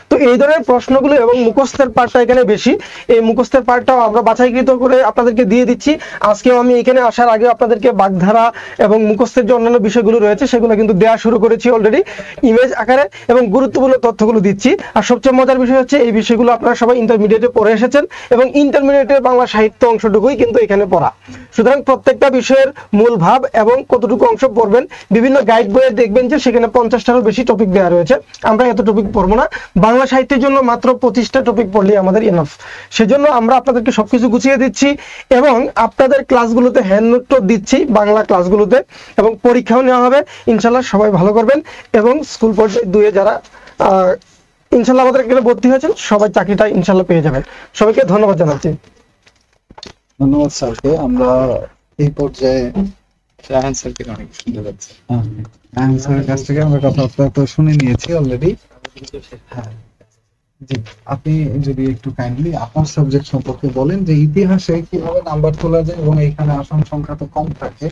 তো এই ধরনের প্রশ্নগুলো এবং মুখস্থের পার্টটা এখানে বেশি, এই মুখস্থের পার্টটাও আমরা বাছাইকৃত করে আপনাদেরকে দিয়ে দিচ্ছি। আজকেও আমি এখানে আসার আগে আপনাদেরকে বাগধারা এবং মুখস্থের যে অন্যান্য বিষয়গুলো রয়েছে সেগুলো কিন্তু দেওয়া শুরু করেছি অলরেডি ইমেজ আকারে, এবং গুরুত্বপূর্ণ তথ্যগুলো দিচ্ছি। আর সবচেয়ে মজার বিষয় হচ্ছে এই বিষয়গুলো আপনারা সবাই ইন্টারমিডিয়েটে পড়ে এসেছেন এবং ইন্টারমিডিয়েটের বাংলা সাহিত্য অংশটুকুই কিন্তু এখানে পড়া। সুতরাং প্রত্যেকটা বিষয়ের মূল ভাব এবং কতটুকু অংশ পড়বেন, বিভিন্ন গাইড বইয়ে দেখবেন যে সেখানে 50টারও বেশি টপিক দেওয়া রয়েছে। আমরা এত টপিক পড়বো না, বাংলা সাহিত্যের জন্য মাত্র 25টা টপিক পড়লেই আমাদের ইনাফ। সেজন্য আমরা আপনাদেরকে সবকিছু গুছিয়ে দিচ্ছি এবং আপনাদের ক্লাসগুলোতে হ্যান্ড নোটও দিচ্ছি বাংলা ক্লাসগুলোতে, এবং পরীক্ষাও নেওয়া হবে। ইনশাল্লাহ সবাই ভালো করবেন এবং স্কুল পর্যায়ে 2 যারা ইনশাল্লাহ আমাদের এখানে ভর্তি হয়েছেন সবাই চাকরিটা ইনশাল্লাহ পেয়ে যাবেন। সবাইকে ধন্যবাদ জানাচ্ছি। ধন্যবাদ স্যারকে। আমরা এই পর্যায়ে রায়হান স্যারকে অনেক শুনতে পাচ্ছি। রায়হান স্যারের কাছ থেকে আমরা কথাবার্তা তো শুনে নিয়েছি অলরেডি। হ্যাঁ জি, আপনি যদি একটু কাইন্ডলি আপনার সাবজেক্ট সম্পর্কে বলেন যে ইতিহাসে কিভাবে নাম্বার তোলা যায় এবং এখানে আসন সংখ্যা তো কম থাকে,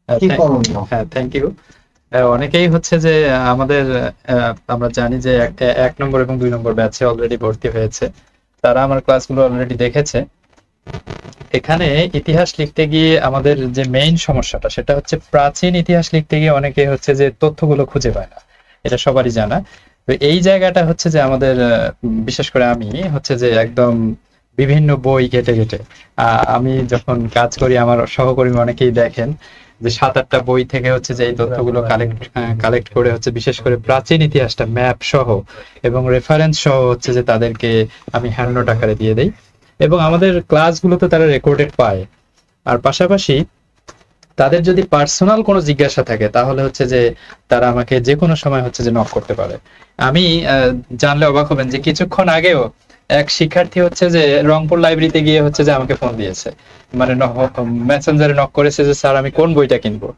কি করণীয়? হ্যাঁ, থ্যাংক ইউ। অনেকেই হচ্ছে যে আমাদের আমরা জানি যে 1 নম্বর এবং 2 নম্বর ব্যাচে অলরেডি ভর্তি হয়েছে, তারা আমার ক্লাসগুলো অলরেডি দেখেছে। এখানে ইতিহাস লিখতে গিয়ে আমাদের যে মেইন সমস্যাটা সেটা হচ্ছে প্রাচীন ইতিহাস লিখতে গিয়ে অনেকে হচ্ছে যে তথ্যগুলো খুঁজে পায় না, এটা সবারই জানা। তো এই জায়গাটা হচ্ছে যে আমাদের বিশেষ করে আমি হচ্ছে যে একদম বিভিন্ন বই ঘেটে ঘেটে আমি যখন কাজ করি আমার সহকর্মী অনেকেই দেখেন যে 7-8টা বই থেকে হচ্ছে যে এই তথ্যগুলো কালেক্ট করে হচ্ছে বিশেষ করে প্রাচীন ইতিহাসটা ম্যাপ সহ এবং রেফারেন্স সহ হচ্ছে যে তাদেরকে আমি হ্যান্ড নোট আকারে দিয়ে দেই এবং আমাদের ক্লাসগুলোতে তারা রেকর্ডেড পায়। আর পাশাপাশি তাদের যদি পার্সোনাল কোনো জিজ্ঞাসা থাকে তাহলে হচ্ছে যে তারা আমাকে যে কোনো সময় হচ্ছে যে নক করতে পারে। আমি জানলে অবাক হবেন যে কিছুক্ষণ আগেও এক শিক্ষার্থী হচ্ছে যে রংপুর লাইব্রেরিতে গিয়ে হচ্ছে যে আমাকে ফোন দিয়েছে, মানে মেসেঞ্জারে নক করেছে যে স্যার আমি কোন বইটা কিনবো।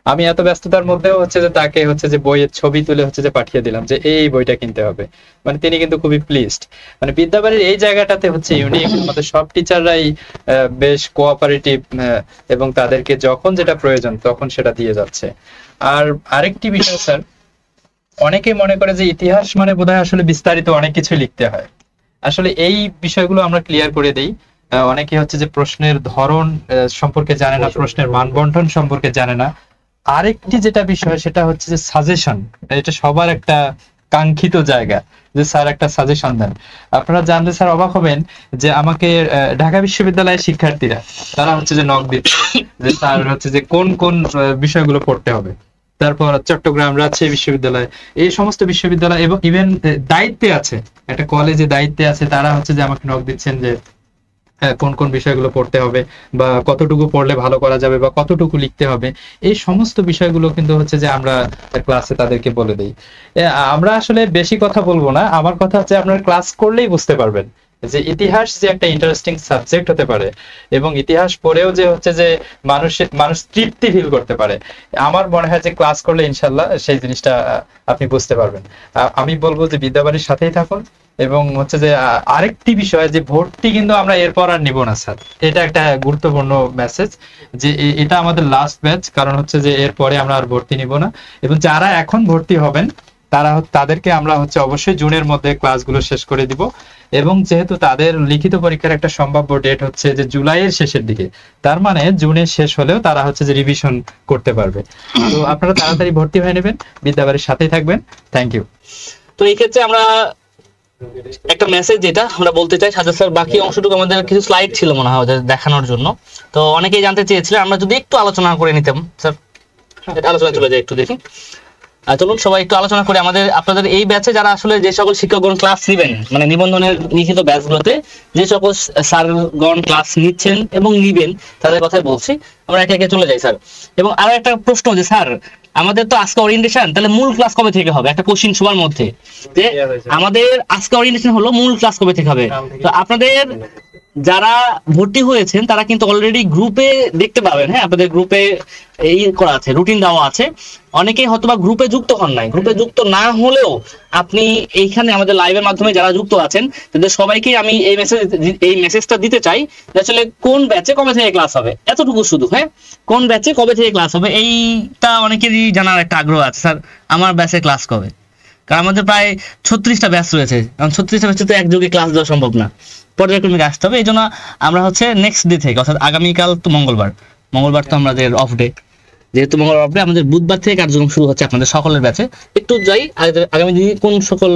আমি এত ব্যস্ততার মধ্যেও হচ্ছে যে তাকে হচ্ছে যে বইয়ের ছবি তুলে হচ্ছে যে পাঠিয়ে দিলাম যে এই বইটা কিনতে হবে, মানে তিনি কিন্তু খুবই প্লিজড। মানে বিদ্যাবাড়ির এই জায়গাটাতে হচ্ছে ইউনিক, আমাদের সব টিচাররাই বেশ কোঅপারেটিভ এবং তাদেরকে যখন যেটা প্রয়োজন তখন সেটা দিয়ে যাচ্ছে। আর আরেকটি বিষয় স্যার, অনেকেই মনে করে যে ইতিহাস মানে বোধহয় আসলে বিস্তারিত অনেক কিছু লিখতে হয়, আসলে এই বিষয়গুলো আমরা ক্লিয়ার করে দেই। অনেকে হচ্ছে যে প্রশ্নের ধরন সম্পর্কে জানে না, প্রশ্নের মানবন্টন সম্পর্কে জানে না। আরেকটি যেটা বিষয় সেটা হচ্ছে যে সাজেশন, এটা সবার একটা কাঙ্ক্ষিত জায়গা যে স্যার একটা সাজেশন দেন। আপনারা জানলে স্যার অবাক হবেন যে আমাকে ঢাকা বিশ্ববিদ্যালয়ের শিক্ষার্থীরা তারা হচ্ছে যে নক দিচ্ছে যে স্যার হচ্ছে যে কোন কোন বিষয়গুলো পড়তে হবে। তারপর চট্টগ্রাম, রাজশাহী বিশ্ববিদ্যালয়, এই সমস্ত বিশ্ববিদ্যালয় এবং ইভেন দায়িত্বে আছে, একটা কলেজে দায়িত্বে আছে, তারা হচ্ছে যে আমাকে নক দিচ্ছেন যে কোন কোন বিষয়গুলো পড়তে হবে বা কতটুকু পড়লে ভালো করা যাবে বা কতটুকু লিখতে হবে। এই সমস্ত বিষয়গুলো কিন্তু হচ্ছে যে আমরা ক্লাসে তাদেরকে বলে দিই। আমরা আসলে বেশি কথা বলবো না, আমার কথা হচ্ছে আপনারা ক্লাস করলেই বুঝতে পারবেন যে ইতিহাস যে একটা ইন্টারেস্টিং সাবজেক্ট হতে পারে এবং ইতিহাস পড়েও যে হচ্ছে যে মানুষ তৃপ্তি ফিল করতে পারে। আমার মনে হয় যে ক্লাস করলে ইনশাল্লাহ সেই জিনিসটা আপনি বুঝতে পারবেন। আমি বলবো যে বিদ্যাবাড়ির সাথেই থাকুন এবং হচ্ছে যে আরেকটি বিষয় যে ভর্তি কিন্তু আমরা এরপর আর নিব না স্যার, এটা একটা গুরুত্বপূর্ণ মেসেজ যে এটা আমাদের লাস্ট ব্যাচ, কারণ হচ্ছে যে এরপরে আমরা আর ভর্তি নিব না এবং যারা এখন ভর্তি হবেন তাদেরকে আমরা হচ্ছে অবশ্যই জুনের মধ্যে ক্লাসগুলো শেষ করে দিব এবং যেহেতু তাদের লিখিত পরীক্ষার একটা সম্ভাব্য ডেট হচ্ছে যে জুলাইয়ের শেষের দিকে, তার মানে জুনের শেষ হলেও তারা হচ্ছে যে রিভিশন করতে পারবে। তো আপনারা তাড়াতাড়ি ভর্তি হয়ে নেবেন, বিদ্যাবাড়ির সাথেই থাকবেন। Thank you. তো এই ক্ষেত্রে আমরা একটা মেসেজ যেটা আমরা বলতে চাই, সাজা স্যার বাকি অংশটুকু আমাদের কিছু স্লাইড ছিল মনে হয় দেখানোর জন্য, তো অনেকেই জানতে চেয়েছিলেন, আমরা যদি একটু আলোচনা করে নিতাম স্যার। আলোচনা চলে যায় একটু দেখি। চলুন সবাই একটু আলোচনা করে আপনাদের এই ব্যাচে যারা আসলে যে সকল শিক্ষকগণ ক্লাস নেবেন, মানে নিবন্ধনের লিখিত ব্যাচগুলোতে যে সকল স্যারগণ ক্লাস নিচ্ছেন এবং নিবেন তাদের কথাই বলছি। আমরা একে একে চলে যাই স্যার। এবং আরো একটা প্রশ্ন যে স্যার আমাদের তো আজকে ওরিয়েন্টেশন, তাহলে মূল ক্লাস কবে থেকে হবে? একটা কোশ্চিন সবার মধ্যে যে আমাদের আজকে ওরিয়েন্টেশন হলো, মূল ক্লাস কবে থেকে হবে? তো আপনাদের যারা ভর্তি হয়েছেন তারা কিন্তু অলরেডি গ্রুপে দেখতে পাবেন, হ্যাঁ আপনাদের গ্রুপে এই করা আছে, রুটিন দেওয়া আছে। অনেকেই হয়তোবা গ্রুপে যুক্ত হন নাই, গ্রুপে যুক্ত না হলেও আপনি এইখানে আমাদের লাইভের মাধ্যমে যারা যুক্ত আছেন তাদের সবাইকে আমি এই মেসেজটা দিতে চাই যে আসলে কোন ব্যাচে কবে থেকে ক্লাস হবে, এতটুকু শুধু। হ্যাঁ, কোন ব্যাচে কবে থেকে ক্লাস হবে এইটা অনেকেরই জানার একটা আগ্রহ আছে, স্যার আমার ব্যাচে ক্লাস কবে। কারণ আমাদের প্রায় 36টা ব্যাচ রয়েছে, কারণ 36টা ব্যাচে তো একযোগে ক্লাস দেওয়া সম্ভব না, পর্যায়ক্রমিক আসতে হবে। এই জন্য আমরা হচ্ছে নেক্সট ডে থেকে, অর্থাৎ আগামীকাল তো মঙ্গলবার তো আমাদের অফ ডে, যেহেতু মঙ্গলবার অফ ডে, আমাদের বুধবার থেকে কার্যক্রম শুরু হচ্ছে আপনাদের সকলের ব্যাচে। একটু যাই আগামী দিনে কোন সকল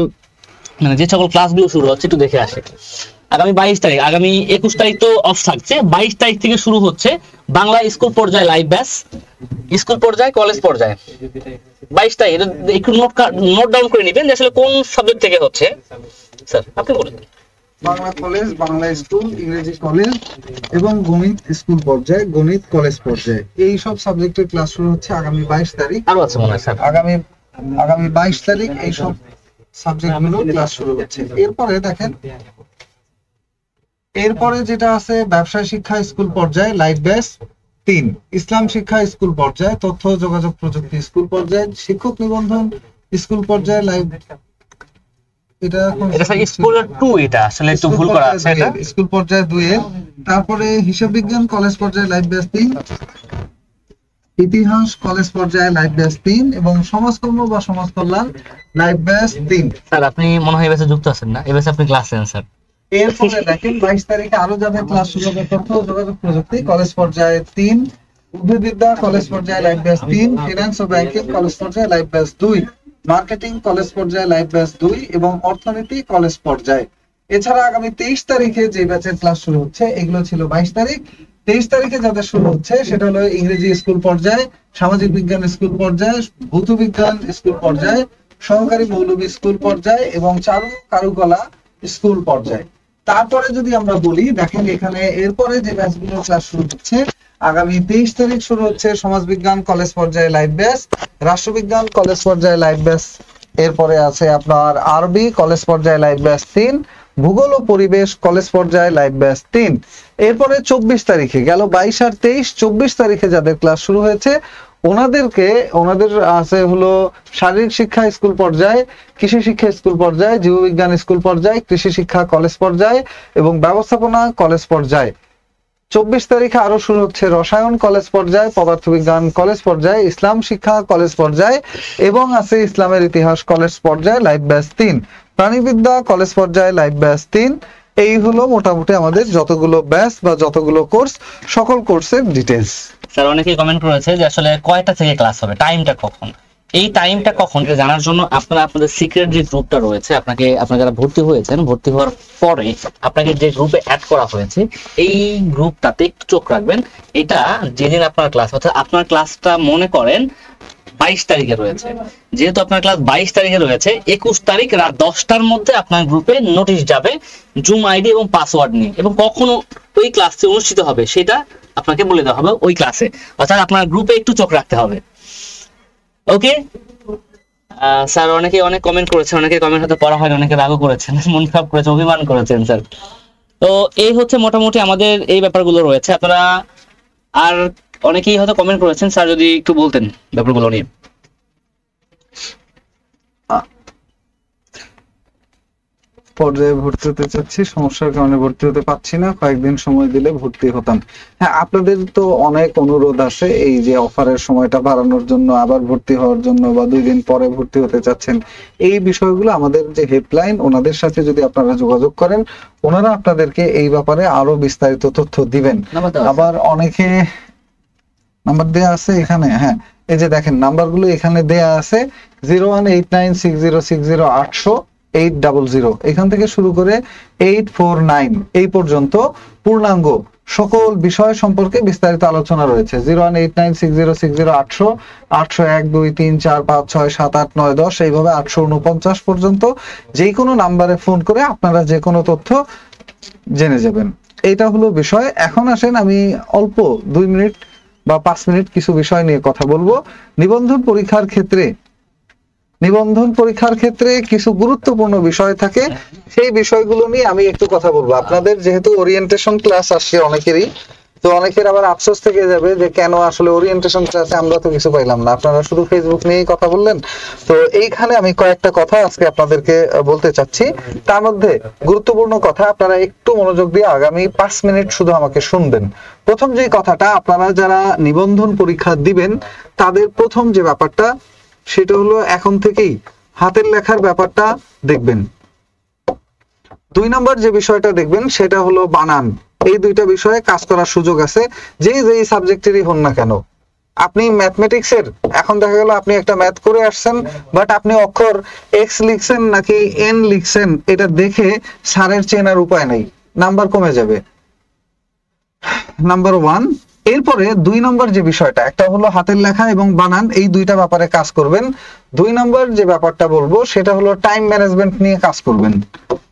মানে যে সকল ক্লাসগুলো শুরু হচ্ছে একটু দেখে আসে। আগামী 22 তারিখ, আগামী 21 তারিখ তো অফ থাকছে, 22 তারিখ থেকে শুরু হচ্ছে বাংলা স্কুল পর্যায়ে লাইভ ব্যাচ, স্কুল পর্যায়ে কলেজ পর্যায়ে 22 তারিখ। একটু নোট ডাউন করে নেবেন যে আসলে কোন সাবজেক্ট থেকে হচ্ছে। স্যার আপনি বলেন। বাংলা কলেজ, বাংলা স্কুল, ইংরেজি কলেজ এবং গণিত স্কুল পর্যায়ে, গণিত কলেজ পর্যায়ে, এই সব সাবজেক্টের ক্লাস শুরু হচ্ছে আগামী 22 তারিখ। আরো আছে মনে হয় স্যার, আগামী 22 তারিখ এই সব সাবজেক্টগুলো ক্লাস শুরু হচ্ছে। এরপরে দেখেন, এরপরে যেটা আছে ব্যবসায় শিক্ষা স্কুল পর্যায়ে লাইভ ব্যাচ 3, ইসলাম শিক্ষা স্কুল পর্যায়ে, তথ্য ও যোগাযোগ প্রযুক্তি স্কুল পর্যায়ে, শিক্ষক নিবন্ধন স্কুল পর্যায়ে লাইভ, এটা স্কুল 2, এটা আসলে একটু ভুল করা আছে, এটা স্কুল পর্যায়ে 2 এর। তারপরে হিসাব বিজ্ঞান কলেজ পর্যায়ে লাইভ ব্যাচ 3, ইতিহাস কলেজ পর্যায়ে লাইভ ব্যাচ 3 এবং সমাজকর্ম বা সমাজ কল্যাণ লাইভ ব্যাচ 3। স্যার আপনি মনে হয় এবারে যুক্ত আছেন না, এবারে আপনি ক্লাস নেন স্যার। এরপরে দেখেন 22 তারিখে আরো যাবে ক্লাস শুরু হবে তথ্য ও যোগাযোগ প্রযুক্তি কলেজ পর্যায়ে 3, উদ্ভিদবিদ্যা কলেজ পর্যায়ে লাইভ ব্যাচ 3, ফিনান্স ও ব্যাংকিং কলেজ পর্যায়ে লাইভ ব্যাচ 2, মার্কেটিং কলেজ পর্যায়ে লাইভ ব্যাচ 2 এবং অর্থনীতি কলেজ পর্যায়ে। এছাড়া আগামী 23 তারিখে যে ব্যাচের ক্লাস শুরু হচ্ছে, এগুলো ছিল 22 তারিখ। 23 তারিখে যাদের শুরু হচ্ছে সেটা হলো ইংরেজি স্কুল পর্যায়ে, সামাজিক বিজ্ঞান স্কুল পর্যায়ে, ভৌত বিজ্ঞান স্কুল পর্যায়ে, সহকারী মৌলভী স্কুল পর্যায়ে এবং কারুকলা স্কুল পর্যায়ে। তারপরে যদি আমরা বলি, দেখেন এখানে এরপরে যে ব্যাচগুলো ক্লাস শুরু হচ্ছে, আগামী 23 তারিখ শুরু হচ্ছে সমাজবিজ্ঞান কলেজ পর্যায়ে লাইভ ব্যাচ, রাষ্ট্রবিজ্ঞান কলেজ পর্যায়ে লাইভ ব্যাচ, এরপরে আছে আপনার আরবি কলেজ পর্যায়ে লাইভ ব্যাচ 3, ভূগোল ও পরিবেশ কলেজ পর্যায়ে লাইভ ব্যাচ 3। এরপরে 24 তারিখে গেল 22 আর 23, 24 তারিখে যাদের ক্লাস শুরু হয়েছে ওনাদের আছে হলো শারীরিক শিক্ষা স্কুল পর্যায়ে, কৃষি শিক্ষা স্কুল পর্যায়ে, জীববিজ্ঞান স্কুল পর্যায়ে, কৃষি শিক্ষা কলেজ পর্যায়ে এবং ব্যবস্থাপনা কলেজ পর্যায়ে। 24 তারিখে আরো শুরু হচ্ছে রসায়ন কলেজ পর্যায়ে, পদার্থবিজ্ঞান কলেজ পর্যায়ে, ইসলাম শিক্ষা কলেজ পর্যায়ে এবং আছে ইসলামের ইতিহাস কলেজ পর্যায়ে লাইভ ব্যাচ 3, প্রাণীবিদ্যা কলেজ পর্যায়ে লাইভ ব্যাচ 3। এই হলো মোটামুটি আমাদের যতগুলো ব্যাচ বা যতগুলো কোর্স, সকল কোর্সের ডিটেইলস। স্যার অনেকেই কমেন্ট করেছে যে আসলে কয়টা থেকে ক্লাস হবে, টাইমটা কখন, এই টাইমটা কখন এটা জানার জন্য আপনারা আপনাদের সিক্রেট যে গ্রুপটা রয়েছে, আপনারা যারা ভর্তি হয়েছেন, ভর্তি হওয়ার পরে আপনাকে যে গ্রুপে অ্যাড করা হয়েছে, এই গ্রুপটাতে একটু চোখ রাখবেন। এটা যেদিন আপনার ক্লাস, অর্থাৎ আপনার ক্লাসটা মনে করেন 22 তারিখে রয়েছে, যেহেতু আপনার ক্লাস 22 তারিখে রয়েছে, 21 তারিখ রাত 10টার মধ্যে আপনার গ্রুপে নোটিশ যাবে জুম আইডি এবং পাসওয়ার্ড নিয়ে, এবং কখন ওই ক্লাসটি অনুষ্ঠিত হবে সেটা আপনাকে বলে দেওয়া হবে ওই ক্লাসে, অর্থাৎ আপনার গ্রুপে একটু চোখ রাখতে হবে। ওকে স্যার, অনেক কমেন্ট করেছেন, অনেকে কমেন্ট হয়তো পড়া হয়নি, অনেকে রাগও করেছেন, মন খারাপ করেছেন, অভিমান করেছেন স্যার। তো এই হচ্ছে মোটামুটি আমাদের এই ব্যাপারগুলো রয়েছে। আপনারা আর অনেকেই হয়তো কমেন্ট করেছেন, স্যার যদি একটু বলতেন ব্যাপারগুলো নিয়ে। পর্যায়ে ভর্তি হতে চাচ্ছি, সমস্যার কারণে ভর্তি হতে পারছি না, কয়েকদিন সময় দিলে ভর্তি হতাম। হ্যাঁ, আপনাদের তো অনেক অনুরোধ আছে এই যে অফারের সময়টা বাড়ানোর জন্য, আবার ভর্তি হওয়ার জন্য, বা 2 দিন পরে ভর্তি হতে চাচ্ছেন। এই বিষয়গুলো আমাদের যে হেল্পলাইন, ওনাদের সাথে যদি আপনারা যোগাযোগ করেন, ওনারা আপনাদেরকে এই ব্যাপারে আরো বিস্তারিত তথ্য দিবেন। আবার অনেকে নাম্বার দেয়া আছে এখানে, হ্যাঁ এই যে দেখেন নাম্বারগুলো এখানে দেয়া আছে 01896060800 এখান থেকে শুরু করে 849 এই পর্যন্ত পূর্ণাঙ্গ সকল বিষয় সম্পর্কে বিস্তারিত আলোচনা রয়েছে। 01896060800, 800, 1, 2, 3, 4, 5, 6, 7, 8, 9, 10 এইভাবে 849 পর্যন্ত যে কোনো নাম্বারে ফোন করে আপনারা যে কোনো তথ্য জেনে যাবেন। এটা হলো বিষয়। এখন আসেন আমি অল্প 2 মিনিট বা 5 মিনিট কিছু বিষয় নিয়ে কথা বলবো। নিবন্ধন পরীক্ষার ক্ষেত্রে কিছু গুরুত্বপূর্ণ বিষয় থাকে, সেই বিষয়গুলো নিয়ে আমি একটু কথা বলবো। আপনাদের যেহেতু ওরিয়েন্টেশন ক্লাস আসছে অনেকেরই, তো অনেকের আবার আফসোস থেকে যাবে যে কেন আসলে ওরিয়েন্টেশন ক্লাসে আমরা তো কিছু পাইলাম না, আপনারা শুধু ফেসবুক নিয়েই কথা বললেন। তো এইখানে আমি কয়েকটা কথা আজকে আপনাদেরকে বলতে চাচ্ছি। তার মধ্যে গুরুত্বপূর্ণ কথা, আপনারা একটু মনোযোগ দিয়ে আগামী 5 মিনিট শুধু আমাকে শুনবেন। প্রথম যে কথাটা, আপনারা যারা নিবন্ধন পরীক্ষা দিবেন তাদের প্রথম যে ব্যাপারটা সেটা হলো এখন থেকেই হাতের লেখার ব্যাপারটা দেখবেন। 2 নম্বর যে বিষয়টা দেখবেন সেটা হলো বানান। এই দুইটা বিষয়ে কাজ করার সুযোগ আছে, যেই সাবজেক্টেরই হন না কেন। আপনি ম্যাথমেটিক্সের, এখন দেখা গেল আপনি একটা ম্যাথ করে আসছেন, বাট আপনি অক্ষর এক্স লিখছেন নাকি এন লিখছেন এটা দেখে স্যারের চেনার উপায় নেই, নাম্বার কমে যাবে। নাম্বার 1। এরপরে 2 নম্বর যে বিষয়টা, একটা হলো হাতের লেখা এবং বানান, এই দুইটা ব্যাপারে কাজ করবেন। 2 নম্বর যে ব্যাপারটা বলবো সেটা হলো টাইম ম্যানেজমেন্ট নিয়ে কাজ করবেন,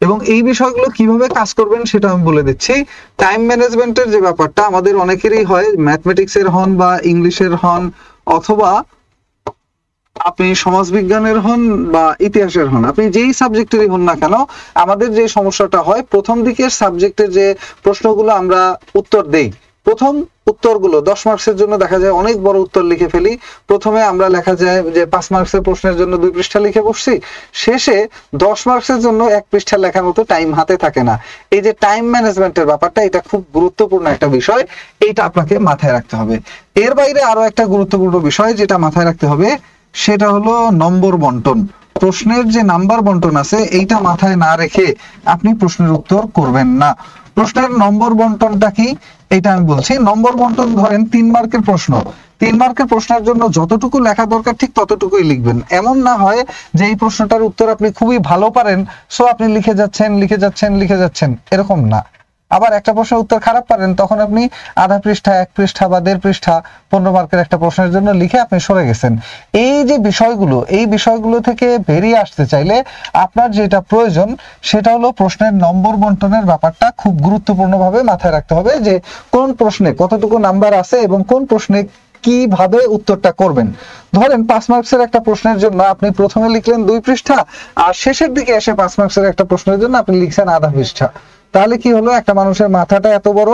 এবং এই বিষয়গুলো কিভাবে কাজ করবেন সেটা আমি বলে দিচ্ছি। টাইম ম্যানেজমেন্টের যে ব্যাপারটা আমাদের অনেকেরই হয়, ম্যাথমেটিক্সের হন বা ইংলিশের হন অথবা আপনি সমাজবিজ্ঞানের হন বা ইতিহাসের হন, আপনি যেই সাবজেক্টেরই হন না কেন, আমাদের যে সমস্যাটা হয় প্রথম দিকের সাবজেক্টের যে প্রশ্নগুলো আমরা উত্তর দেই, প্রথম উত্তরগুলো 10 মার্কসের জন্য দেখা যায় অনেক বড় উত্তর লিখে ফেলি। প্রথমে আমরা লেখা যায় যে 5 মার্কসের প্রশ্নের জন্য 2 পৃষ্ঠা লিখে বসছি, শেষে 10 মার্কসের জন্য 1 পৃষ্ঠা লেখার মতো টাইম হাতে থাকে না। এই যে টাইম ম্যানেজমেন্টের ব্যাপারটা, এটা খুব গুরুত্বপূর্ণ একটা বিষয়, এইটা আপনাকে মাথায় রাখতে হবে। এর বাইরে আরো একটা গুরুত্বপূর্ণ বিষয় যেটা মাথায় রাখতে হবে সেটা হলো নম্বর বন্টন। প্রশ্নের যে নাম্বার বন্টন আছে এইটা মাথায় না রেখে আপনি প্রশ্নের উত্তর করবেন না। প্রশ্নের নম্বর বন্টনটা কি এটা আমি বলছি। নম্বর বন্টন ধরেন 3 মার্কের প্রশ্ন, 3 মার্কের প্রশ্নের জন্য যতটুকু লেখা দরকার ঠিক ততটুকুই লিখবেন। এমন না হয় যে এই প্রশ্নটার উত্তর আপনি খুবই ভালো পারেন, সো আপনি লিখে যাচ্ছেন, এরকম না। আবার একটা প্রশ্নের উত্তর খারাপ পারেন, তখন আপনি আধা পৃষ্ঠা, 1 পৃষ্ঠা বা 1.5 পৃষ্ঠা 15 মার্কের একটা প্রশ্নের জন্য লিখে আপনি সরে গেছেন। এই যে বিষয়গুলো, এই বিষয়গুলো থেকে বেরিয়ে আসতে চাইলে আপনার যেটা প্রয়োজন সেটা হলো প্রশ্নের নম্বর বন্টনের ব্যাপারটা খুব গুরুত্বপূর্ণভাবে মাথায় রাখতে হবে, যে কোন প্রশ্নে কতটুকু নাম্বার আছে এবং কোন প্রশ্নে কিভাবে উত্তরটা করবেন। ধরেন 5 মার্কসের একটা প্রশ্নের জন্য আপনি প্রথমে লিখলেন 2 পৃষ্ঠা, আর শেষের দিকে এসে 5 মার্কসের একটা প্রশ্নের জন্য আপনি লিখছেন আধা পৃষ্ঠা। তাহলে কি হলো, একটা মানুষের মাথাটা এত বড়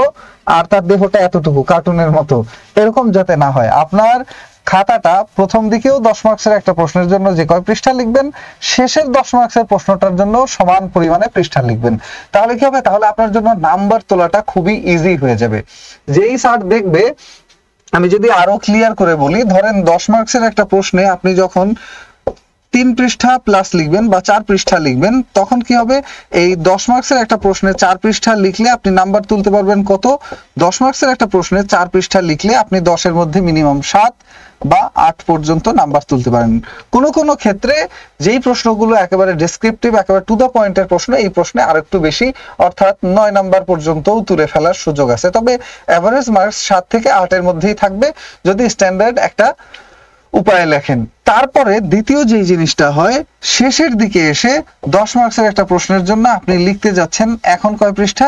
আর তার দেহটা এতটুকু, কার্টুনের মতো, এরকম যাতে না হয়। আপনার খাতাটা প্রথম দিকেও 10 মার্কসের একটা প্রশ্নের জন্য যে কয় পৃষ্ঠা লিখবেন, শেষের 10 মার্কসের প্রশ্নটার জন্য সমান পরিমাণে পৃষ্ঠা লিখবেন। তাহলে কি হবে, তাহলে আপনার জন্য নাম্বার তোলাটা খুবই ইজি হয়ে যাবে। যেই স্যার দেখবে, আমি যদি আরো ক্লিয়ার করে বলি, ধরেন 10 মার্কসের একটা প্রশ্নে আপনি যখন 3 পৃষ্ঠা প্লাস লিখবেন বা 4 পৃষ্ঠা লিখবেন, তখন কি হবে, এই 10 মার্কসের একটা প্রশ্নে 4 পৃষ্ঠা লিখলে আপনি নাম্বার তুলতে পারবেন কত? 10 মার্কসের একটা প্রশ্নে 4 পৃষ্ঠা লিখলে আপনি 10 এর মধ্যে মিনিমাম 7 বা 8 পর্যন্ত নাম্বার তুলতে পারেন। কোনো ক্ষেত্রে যেই প্রশ্নগুলো একেবারে ডেসক্রিপটিভ, একেবারে টু দ্য পয়েন্টের প্রশ্ন, এই প্রশ্নে আরেকটু বেশি, অর্থাৎ 9 নাম্বার পর্যন্তও তুলে ফেলার সুযোগ আছে। তবে এভারেজ মার্কস 7 থেকে 8 এর মধ্যেই থাকবে যদি স্ট্যান্ডার্ড একটা উপায় লেখেন। তারপরে দ্বিতীয় যে জিনিসটা হয়, শেষের দিকে এসে 10 মার্কসের একটা প্রশ্নের জন্য আপনি লিখতে যাচ্ছেন এখন কয় পৃষ্ঠা,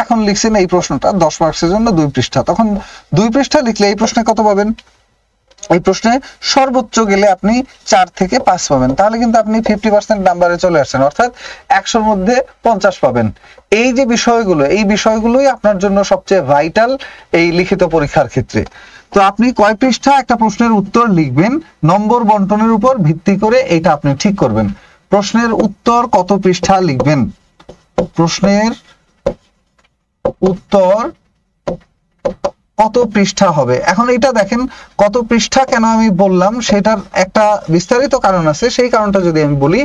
এখন লিখছেন এই প্রশ্নটা 10 মার্কসের জন্য 2 পৃষ্ঠা, তখন 2 পৃষ্ঠা লিখলে এই প্রশ্নে কত পাবেন? এই প্রশ্নে সর্বোচ্চ গেলে আপনি 4 থেকে 5 পাবেন। তাহলে কিন্তু আপনি 50% নাম্বারে চলে আসছেন, অর্থাৎ 100-র মধ্যে 50 পাবেন। এই যে বিষয়গুলো, এই বিষয়গুলোই আপনার জন্য সবচেয়ে ভাইটাল এই লিখিত পরীক্ষার ক্ষেত্রে। তো আপনি কয় পৃষ্ঠা একটা প্রশ্নের উত্তর লিখবেন, নম্বর বন্টনের উপর ভিত্তি করে এটা আপনি ঠিক করবেন। প্রশ্নের উত্তর কত পৃষ্ঠা লিখবেন, প্রশ্নের উত্তর কত পৃষ্ঠা হবে। এখন এটা দেখেন কত পৃষ্ঠা কেন আমি বললাম, সেটার একটা বিস্তারিত কারণ আছে, সেই কারণটা যদি আমি বলি।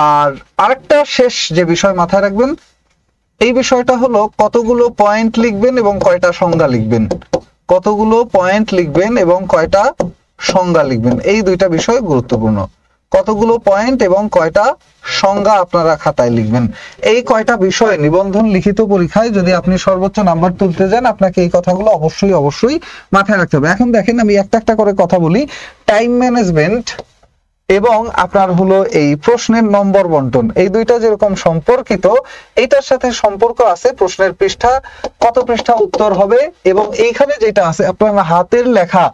আর আরেকটা শেষ যে বিষয় মাথায় রাখবেন, এই বিষয়টা হলো কতগুলো পয়েন্ট লিখবেন এবং কয়টা সংজ্ঞা লিখবেন। কতগুলো পয়েন্ট লিখবেন এবং কয়টা সংজ্ঞা লিখবেন, এই দুইটা বিষয় গুরুত্বপূর্ণ। কতগুলো পয়েন্ট এবং কয়টা সংজ্ঞা আপনারা খাতায় লিখবেন, এই কয়টা বিষয় নিবন্ধন লিখিত পরীক্ষায় যদি আপনি সর্বোচ্চ নাম্বার তুলতে যান, আপনাকে এই কথাগুলো অবশ্যই মাথায় রাখতে হবে। এখন দেখেন আমি একটা করে কথা বলি। টাইম ম্যানেজমেন্ট এবং আপনার হলো এই প্রশ্নের নম্বর বন্টন, এই দুইটা যেরকম সম্পর্কিত, এইটার সাথে সম্পর্ক আছে প্রশ্নের পৃষ্ঠা, কত পৃষ্ঠা উত্তর হবে, এবং এইখানে যেটা আছে আপনার হাতের লেখা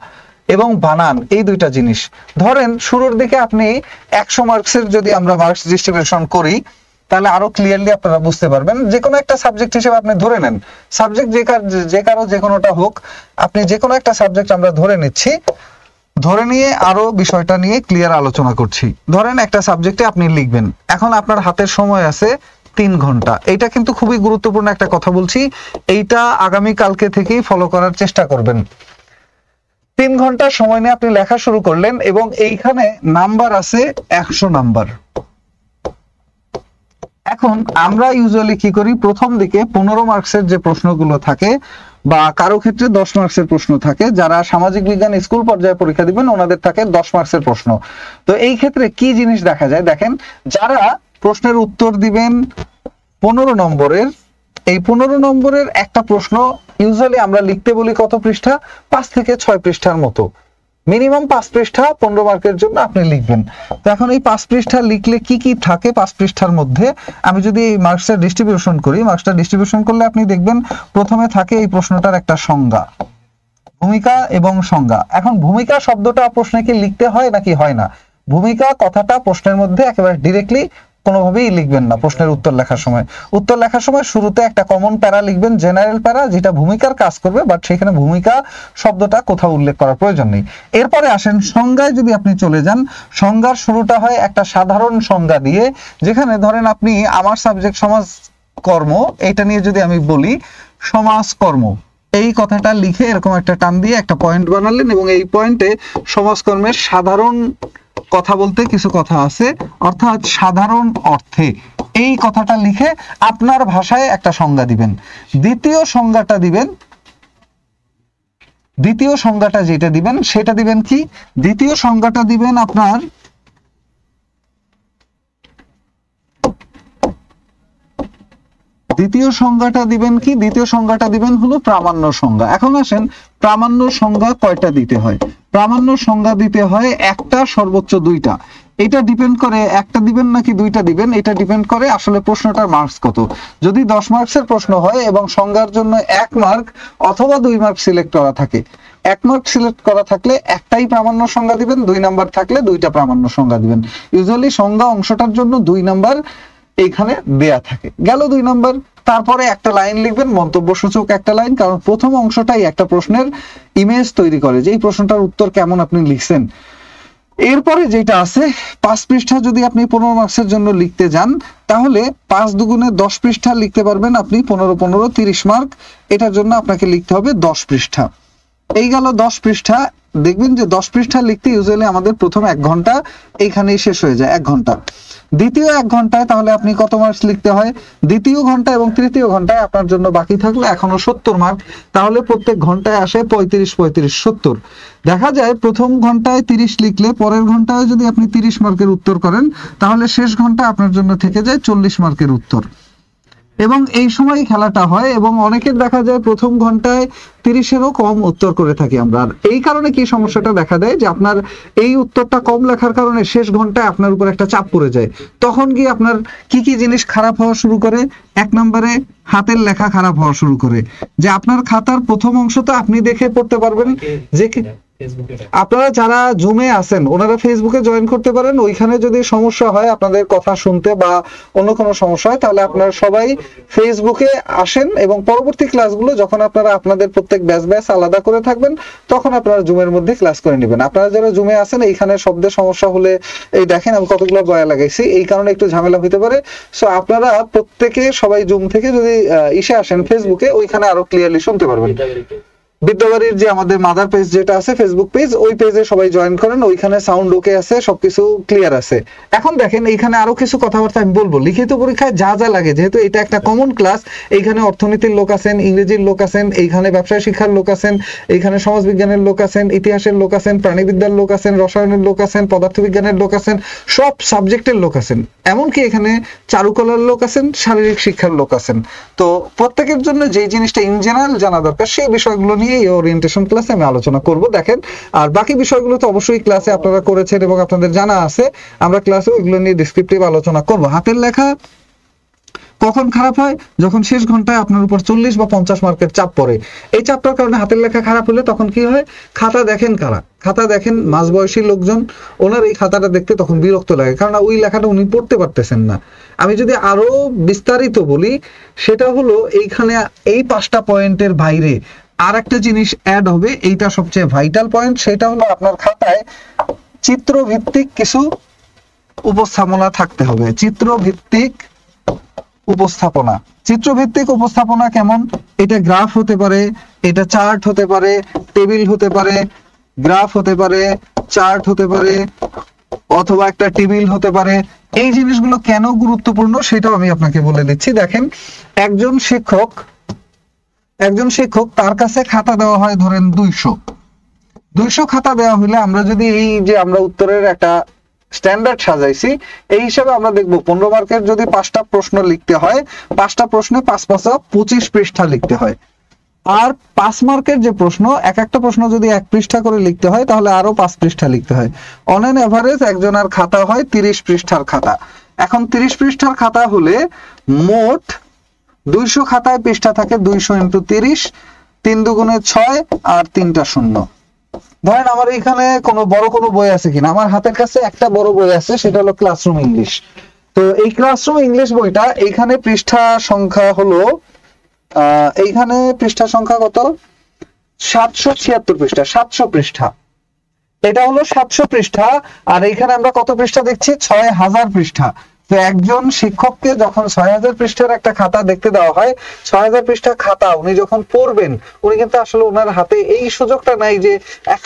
এবং বানান, এই দুইটা জিনিস। ধরেন শুরুর দিকে আপনি 100 মার্কসের যদি আমরা মার্কস ডিস্ট্রিবিউশন করি, তাহলে আরো ক্লিয়ারলি আপনারা বুঝতে পারবেন। যে কোনো একটা সাবজেক্ট হিসেবে আপনি ধরে নেন, সাবজেক্ট যে কারো যে কোনোটা হোক, আপনি যে কোনো একটা সাবজেক্ট আমরা ধরে নিচ্ছি, ধরে নিয়ে আরো বিষয়টা নিয়ে ক্লিয়ার আলোচনা করছি। ধরেন একটা সাবজেক্টে আপনি লিখবেন, এখন আপনার হাতের সময় আছে 3 ঘন্টা। এইটা কিন্তু খুবই গুরুত্বপূর্ণ একটা কথা বলছি, এইটা আগামী কালকে থেকেই ফলো করার চেষ্টা করবেন। 3 ঘন্টা সময় নিয়ে আপনি লেখা শুরু করলেন এবং এইখানে নাম্বার আছে 100 নাম্বার। এখন আমরা ইউজুয়ালি কি করি, প্রথম দিকে 15 মার্কসের যে প্রশ্নগুলো থাকে বা কারো ক্ষেত্রে 10 মার্কসের প্রশ্ন থাকে, যারা সামাজিক বিজ্ঞান স্কুল পর্যায়ে পরীক্ষা দিবেন ওনাদের থাকে 10 মার্কসের প্রশ্ন। তো এই ক্ষেত্রে কি জিনিস দেখা যায়, দেখেন যারা প্রশ্নের উত্তর দিবেন 15 নম্বরের, এই 15 নম্বরের একটা প্রশ্ন ইউজুয়ালি আমরা লিখতে বলি কত পৃষ্ঠা, 5 থেকে 6 পৃষ্ঠার মতো, মিনিমাম 5 পৃষ্ঠা 15 মার্কের জন্য আপনি লিখবেন। তো এখন এই 5 পৃষ্ঠা লিখলে কি কি থাকে 5 পৃষ্ঠার মধ্যে, আমি যদি এই মার্কসের ডিস্ট্রিবিউশন করি, মার্কসটা ডিস্ট্রিবিউশন করলে আপনি দেখবেন প্রথমে থাকে এই প্রশ্নটার একটা সংজ্ঞা, ভূমিকা এবং সংজ্ঞা। এখন ভূমিকা শব্দটা প্রশ্নে কি লিখতে হয় নাকি হয় না? ভূমিকা কথাটা প্রশ্নের মধ্যে একেবারে ডিরেক্টলি কোনোভাবেই লিখবেন না। প্রশ্নের উত্তর লেখার সময় শুরুতে একটা কমন প্যারা লিখবেন, জেনারেল প্যারা, যেটা ভূমিকার কাজ করবে, বাট সেখানে ভূমিকা শব্দটা কোথাও উল্লেখ করার প্রয়োজন নেই। এরপরে আসেন সংজ্ঞায়, যদি আপনি চলে যান, সংজ্ঞার শুরুটা হয় একটা সাধারণ সংজ্ঞা দিয়ে, যেখানে ধরেন আপনি আমার সাবজেক্ট সমাজ কর্ম, এটা নিয়ে যদি আমি বলি সমাজকর্ম, এই কথাটা লিখে এরকম একটা টান দিয়ে একটা পয়েন্ট বানালেন, এবং এই পয়েন্টে সমাজকর্মের সাধারণ কথা বলতে কিছু কথা আছে, অর্থাৎ সাধারণ অর্থে, এই কথাটা লিখে আপনার ভাষায় একটা সংজ্ঞা দিবেন। দ্বিতীয় সংজ্ঞাটা যেটা দিবেন সেটা দিবেন কি, দ্বিতীয় সংজ্ঞাটা দিবেন আপনার দ্বিতীয় সংজ্ঞাটা দিবেন হলো প্রামাণ্য সংজ্ঞা। এখন আসেন প্রামাণ্য সংজ্ঞা কয়টা দিতে হয়? প্রামাণ্য সংজ্ঞা দিতে হয় একটা, সর্বোচ্চ 2টা। এটা ডিপেন্ড করে একটা দিবেন নাকি 2টা দিবেন, এটা ডিপেন্ড করে আসলে প্রশ্নটার মার্কস কত। যদি 10 মার্কসের প্রশ্ন হয় এবং সংজ্ঞার জন্য 1 মার্ক অথবা 2 মার্ক সিলেক্ট করা থাকে, 1 মার্ক সিলেক্ট করা থাকলে একটাই প্রামাণ্য সংজ্ঞা দিবেন, 2 নাম্বার থাকলে 2টা প্রামাণ্য সংজ্ঞা দিবেন। ইউজুয়ালি সংজ্ঞা অংশটার জন্য 2 নাম্বার এইখানে দেয়া থাকে। গেল 2 নাম্বার। তারপরে একটা লাইন লিখবেন, মন্তব্যসূচক একটা লাইন, কারণ প্রথম অংশটাই একটা প্রশ্নের ইমেজ তৈরি করে যে এই প্রশ্নটার উত্তর কেমন আপনি লিখছেন। এরপরে যেটা আছে 5 পৃষ্ঠা যদি আপনি 15 মার্কসের জন্য লিখতে যান, তাহলে 5 দুগুণে 10 পৃষ্ঠা লিখতে পারবেন আপনি, 15 30 মার্ক। এটার জন্য আপনাকে লিখতে হবে 10 পৃষ্ঠা। এই গেল 10 পৃষ্ঠা। দেখবেন যে 10 পৃষ্ঠা লিখতে ইউজুয়ালি আমাদের প্রথম 1 ঘন্টা এইখানেই শেষ হয়ে যায়, 1 ঘন্টা। দ্বিতীয় 1 ঘন্টায় তাহলে আপনি কত মার্কস লিখতে হয়? দ্বিতীয় ঘন্টা এবং তৃতীয় ঘন্টায় আপনার জন্য বাকি থাকলো এখনো 70 মার্ক। তাহলে প্রত্যেক ঘন্টায় আসে 35 35 70। দেখা যায় প্রথম ঘন্টায় 30 লিখলে পরের ঘন্টায় যদি আপনি 30 মার্কের উত্তর করেন, তাহলে শেষ ঘন্টা আপনার জন্য থেকে যায় 40 মার্কের উত্তর। এবং এই সময় খেলাটা হয়, এবং অনেকের দেখা যায় প্রথম ঘন্টায় 30-এরও কম উত্তর করে থাকি আমরা। আর এই কারণে কি সমস্যাটা দেখা দেয়, যে আপনার এই উত্তরটা কম লেখার কারণে শেষ ঘন্টায় আপনার উপর একটা চাপ পড়ে যায়। তখন কি আপনার কি কি জিনিস খারাপ হওয়া শুরু করে? 1 নম্বরে হাতের লেখা খারাপ হওয়া শুরু করে, যে আপনার খাতার প্রথম অংশ তো আপনি দেখে পড়তে পারবেন, যে আপনারা যারা জুমে আছেন ওনারা ফেসবুকে জয়েন করতে পারেন। ওইখানে যদি সমস্যা হয় আপনাদের কথা শুনতে বা অন্য কোনো সমস্যা হয়, তাহলে আপনারা সবাই ফেসবুকে আসেন, এবং পরবর্তী ক্লাসগুলো যখন আপনারা আপনাদের প্রত্যেক ব্যাচ আলাদা করে থাকবেন, তখন আপনারা জুমের মধ্যে ক্লাস করে নেবেন। আপনারা যারা জুমে আছেন, এইখানে শব্দের সমস্যা হলে এই দেখেন আমি কতগুলো বয়া লাগাইছি, এই কারণে একটু ঝামেলা হতে পারে। সো আপনারা প্রত্যেকে সবাই জুম থেকে যদি ইসে আসেন ফেসবুকে, ওইখানে আরো ক্লিয়ারলি শুনতে পারবেন। বিদ্যাবাড়ির যে আমাদের মাদার পেজ যেটা আছে ফেসবুক পেজ, ওই পেজে সবাই জয়েন করেন, ওইখানে সাউন্ড ওকে আছে, সবকিছু ক্লিয়ার আছে। এখন দেখেন এইখানে আরো কিছু কথাবার্তা আমি বলবো। লিখিত পরীক্ষায় যা যা লাগে, যেহেতু এটা একটা কমন ক্লাস, এইখানে অর্থনীতির লোক আছেন, ইংরেজির লোক আছেন, এইখানে ব্যবসায় শিক্ষার লোক আছেন, এইখানে সমাজবিজ্ঞানের লোক আছেন, ইতিহাসের লোক আছেন, প্রাণীবিদ্যার লোক আছেন, রসায়নের লোক আছেন, পদার্থবিজ্ঞানের লোক আছেন, সব সাবজেক্টের লোক আছেন। এমনকি এখানে চারুকলার লোক আছেন, শারীরিক শিক্ষার লোক আছেন। তো প্রত্যেকের জন্য যে জিনিসটা ইন জেনারেল জানা দরকার, সেই বিষয়গুলো নিয়ে এই ওরিয়েন্টেশন ক্লাসে আমি আলোচনা করব। দেখেন, আর বাকি বিষয়গুলো তো অবশ্যই ক্লাসে আপনারা করেছেন এবং আপনাদের জানা আছে, আমরা ক্লাসে ওইগুলো নিয়ে ডেসক্রিপটিভ আলোচনা করব। হাতের লেখা কখন খারাপ হয়? যখন শেষ ঘন্টায় আপনার উপর 40 বা 50 মার্কের চাপ পড়ে। এই চাপটার কারণে হাতের লেখা খারাপ হলে তখন কি হয়? খাতা দেখেন কারা? খাতা দেখেন মাঝবয়সী লোকজন, ওনার এই খাতাটা দেখতে তখন বিরক্ত লাগে, কারণ ওই লেখাটা উনি পড়তে পারতেছেন না। আমি যদি আরো বিস্তারিত বলি, সেটা হলো এইখানে এই 5টা পয়েন্টের বাইরে আর একটা জিনিস অ্যাড হবে, এইটা সবচেয়ে ভাইটাল পয়েন্ট। সেটা হলো আপনার খাতায় চিত্রভিত্তিক কিছু উপস্থাপনা থাকতে হবে। চিত্রভিত্তিক উপস্থাপনা। চিত্রভিত্তিক উপস্থাপনা কেমন? এটা গ্রাফ হতে পারে, এটা চার্ট হতে পারে, টেবিল হতে পারে, গ্রাফ হতে পারে, চার্ট হতে পারে, অথবা একটা টেবিল হতে পারে। এই জিনিসগুলো কেন গুরুত্বপূর্ণ সেটাও আমি আপনাকে বলে দিচ্ছি। দেখেন, একজন শিক্ষক তার কাছে খাতা দেওয়া হয় ধরেন 200 খাতা দেওয়া হলে আমরা যদি এই যে আমরা উত্তরের একটা স্ট্যান্ডার্ড সাজাইছি, এই হিসাবে আমরা দেখব 15 মার্কের যদি 5টা প্রশ্ন লিখতে হয়, 5টা প্রশ্নে 5×5 = 25 পৃষ্ঠা লিখতে হয়। আর 5 মার্কের যে প্রশ্ন, এক একটা প্রশ্ন যদি 1 পৃষ্ঠা করে লিখতে হয় তাহলে আরো 5 পৃষ্ঠা লিখতে হয়। অন এন এভারেজ একজনের খাতা হয় 30 পৃষ্ঠার খাতা। এখন 30 পৃষ্ঠার খাতা হলে মোট 200 খাতায় পৃষ্ঠা থাকে 200 × 30, 3 দুগুণে 6 আর 3টা শূন্য। ধরেন আমার এখানে বড় কোনো বই আছে কিনা, আমার হাতের কাছে একটা বড় বই আছে, সেটা হলো ক্লাসরুম ইংলিশ। তো এই ক্লাসরুম ইংলিশ বইটা, এইখানে পৃষ্ঠা সংখ্যা হলো এইখানে পৃষ্ঠা সংখ্যা কত? 776 পৃষ্ঠা, 700 পৃষ্ঠা। এটা হলো 700 পৃষ্ঠা। আর এইখানে আমরা কত পৃষ্ঠা দেখছি? 6000 পৃষ্ঠা। তো একজন শিক্ষককে যখন 6000 পৃষ্ঠার একটা খাতা দেখতে দেওয়া হয়, 6000 পৃষ্ঠা খাতা উনি যখন পড়বেন, উনি কিন্তু আসলে ওনার হাতে এই সুযোগটা নাই যে এক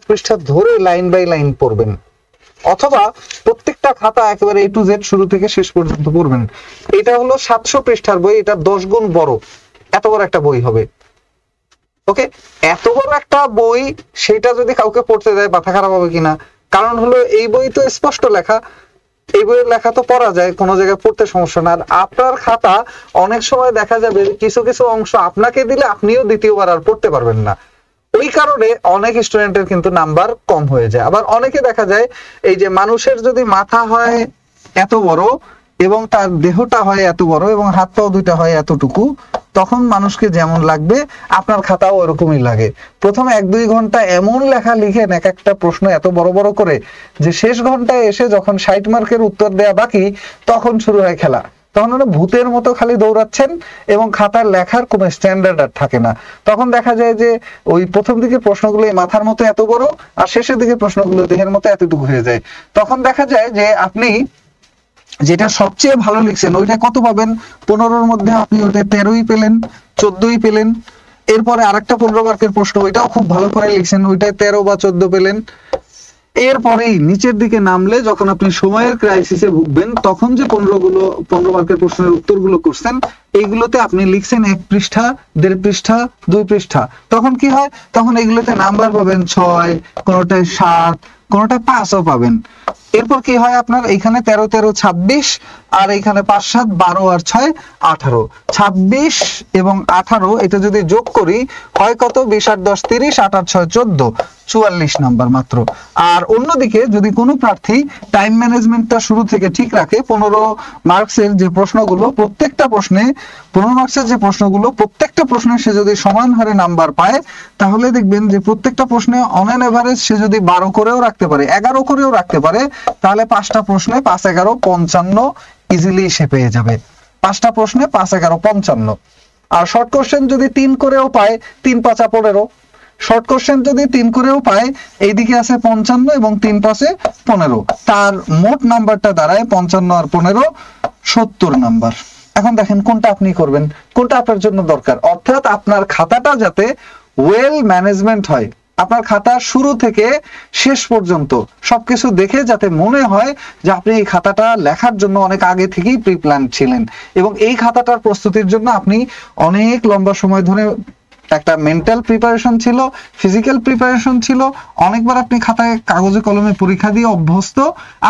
পৃষ্ঠা ধরে লাইন বাই লাইন পড়বেন, অথবা প্রত্যেকটা খাতা একেবারে A to Z শুরু থেকে শেষ পর্যন্ত পড়বেন। এটা হলো 700 পৃষ্ঠার বই, এটা 10 গুণ বড়, এত বড় একটা বই হবে। ওকে, এত বড় একটা বই, সেটা যদি কাউকে পড়তে দেয় মাথা খারাপ হবে কিনা? কারণ হলো এই বই তো স্পষ্ট লেখা, এই বইয়ের লেখা তো পড়া যায়, কোনো জায়গায় পড়তে সমস্যা না। আর আপনার খাতা অনেক সময় দেখা যাবে কিছু কিছু অংশ আপনাকে দিলে আপনিও দ্বিতীয়বার আর পড়তে পারবেন না। ওই কারণে অনেক স্টুডেন্টের কিন্তু নাম্বার কম হয়ে যায়। আবার অনেকে দেখা যায়, এই যে মানুষের যদি মাথা হয় এত বড় এবং তার দেহটা হয় এত বড় এবং হাত পাও দুইটা হয় এতটুকু, তখন মানুষকে যেমন লাগবে আপনার খাতাও ওরকমই লাগে। প্রথমে 1-2 ঘন্টা এমন লেখা লিখেন এক একটা প্রশ্ন এত বড় বড় করে, যে শেষ ঘন্টায় এসে যখন 60 মার্কের উত্তর দেয়া বাকি, তখন শুরু হয় খেলা। তখন ভূতের মতো খালি দৌড়াচ্ছেন এবং খাতার লেখার কোনো স্ট্যান্ডার্ড আর থাকে না। তখন দেখা যায় যে ওই প্রথম দিকে প্রশ্নগুলো মাথার মতো এত বড়, আর শেষের দিকে প্রশ্নগুলো দেহের মতো এতটুকু হয়ে যায়। তখন দেখা যায় যে আপনি যেটা সবচেয়ে ভালো লিখছেন ওইটা কত পাবেন? 15-র মধ্যে আপনি ওইটা 13ই পেলেন, 14ই পেলেন। এরপরে আরেকটা 15 মার্কের প্রশ্ন, ওইটাও খুব ভালো করে লিখছেন, ওইটায় 13 বা 14 পেলেন। এরপরেই নিচের দিকে নামলে যখন আপনি সময়ের ক্রাইসিসে ভুগবেন, তখন যে 15 মার্কের প্রশ্নের উত্তরগুলো করছেন, এইগুলোতে আপনি লিখছেন 1 পৃষ্ঠা, 1.5 পৃষ্ঠা, 2 পৃষ্ঠা। তখন কি হয়? তখন এগুলোতে নাম্বার পাবেন 6, কোনোটায় 7, কোনোটায় 5ও পাবেন। এরপর কি হয়? আপনার এইখানে 13 13 26, আর এইখানে 5 7 12 আর 6 18, 26 এবং 18 এটা যদি যোগ করি হয় কত? 20 8 10 30, 8 8 6 14, 44 নাম্বার মাত্র। আর অন্যদিকে যদি কোনো প্রার্থী টাইম ম্যানেজমেন্টটা শুরু থেকে ঠিক রাখে, 15 মার্কসের যে প্রশ্নগুলো, প্রত্যেকটা প্রশ্নে 15 মার্কসের যে প্রশ্নগুলো, প্রত্যেকটা প্রশ্নে সে যদি সমান হারে নাম্বার পায়, তাহলে দেখবেন যে প্রত্যেকটা প্রশ্নে অন এন এভারেজ সে যদি 12 করেও রাখতে পারে, 11 করেও রাখতে পারে, তাহলে 5টা প্রশ্নে 5 11 55 ইজিলি সে পেয়ে যাবে। 5টা প্রশ্নে 5 11 55। আর শর্ট কোশ্চেন যদি 3 করেও পায়, 3 5 15। শর্ট কোশ্চেন যদি 3 করেও পায়, এইদিকে আছে 55 এবং 3 5 15, তার মোট নাম্বারটা দাঁড়ায় 55 আর 15 70 নাম্বার। এখন দেখেন কোনটা আপনি করবেন, কোনটা আপনার জন্য দরকার। অর্থাৎ আপনার খাতাটা যাতে ওয়েল ম্যানেজমেন্ট হয়, আপনার খাতা শুরু থেকে শেষ পর্যন্ত সবকিছু দেখে যাতে মনে হয় যে আপনি এই খাতাটা লেখার জন্য অনেক আগে থেকেই প্রি প্ল্যান ছিলেন, এবং এই খাতাটার প্রস্তুতির জন্য আপনি অনেক লম্বা সময় ধরে একটা মেন্টাল প্রিপারেশন ছিল, ফিজিক্যাল প্রিপারেশন ছিল, অনেকবার আপনি খাতায় কাগজে কলমে পরীক্ষা দিয়ে অভ্যস্ত।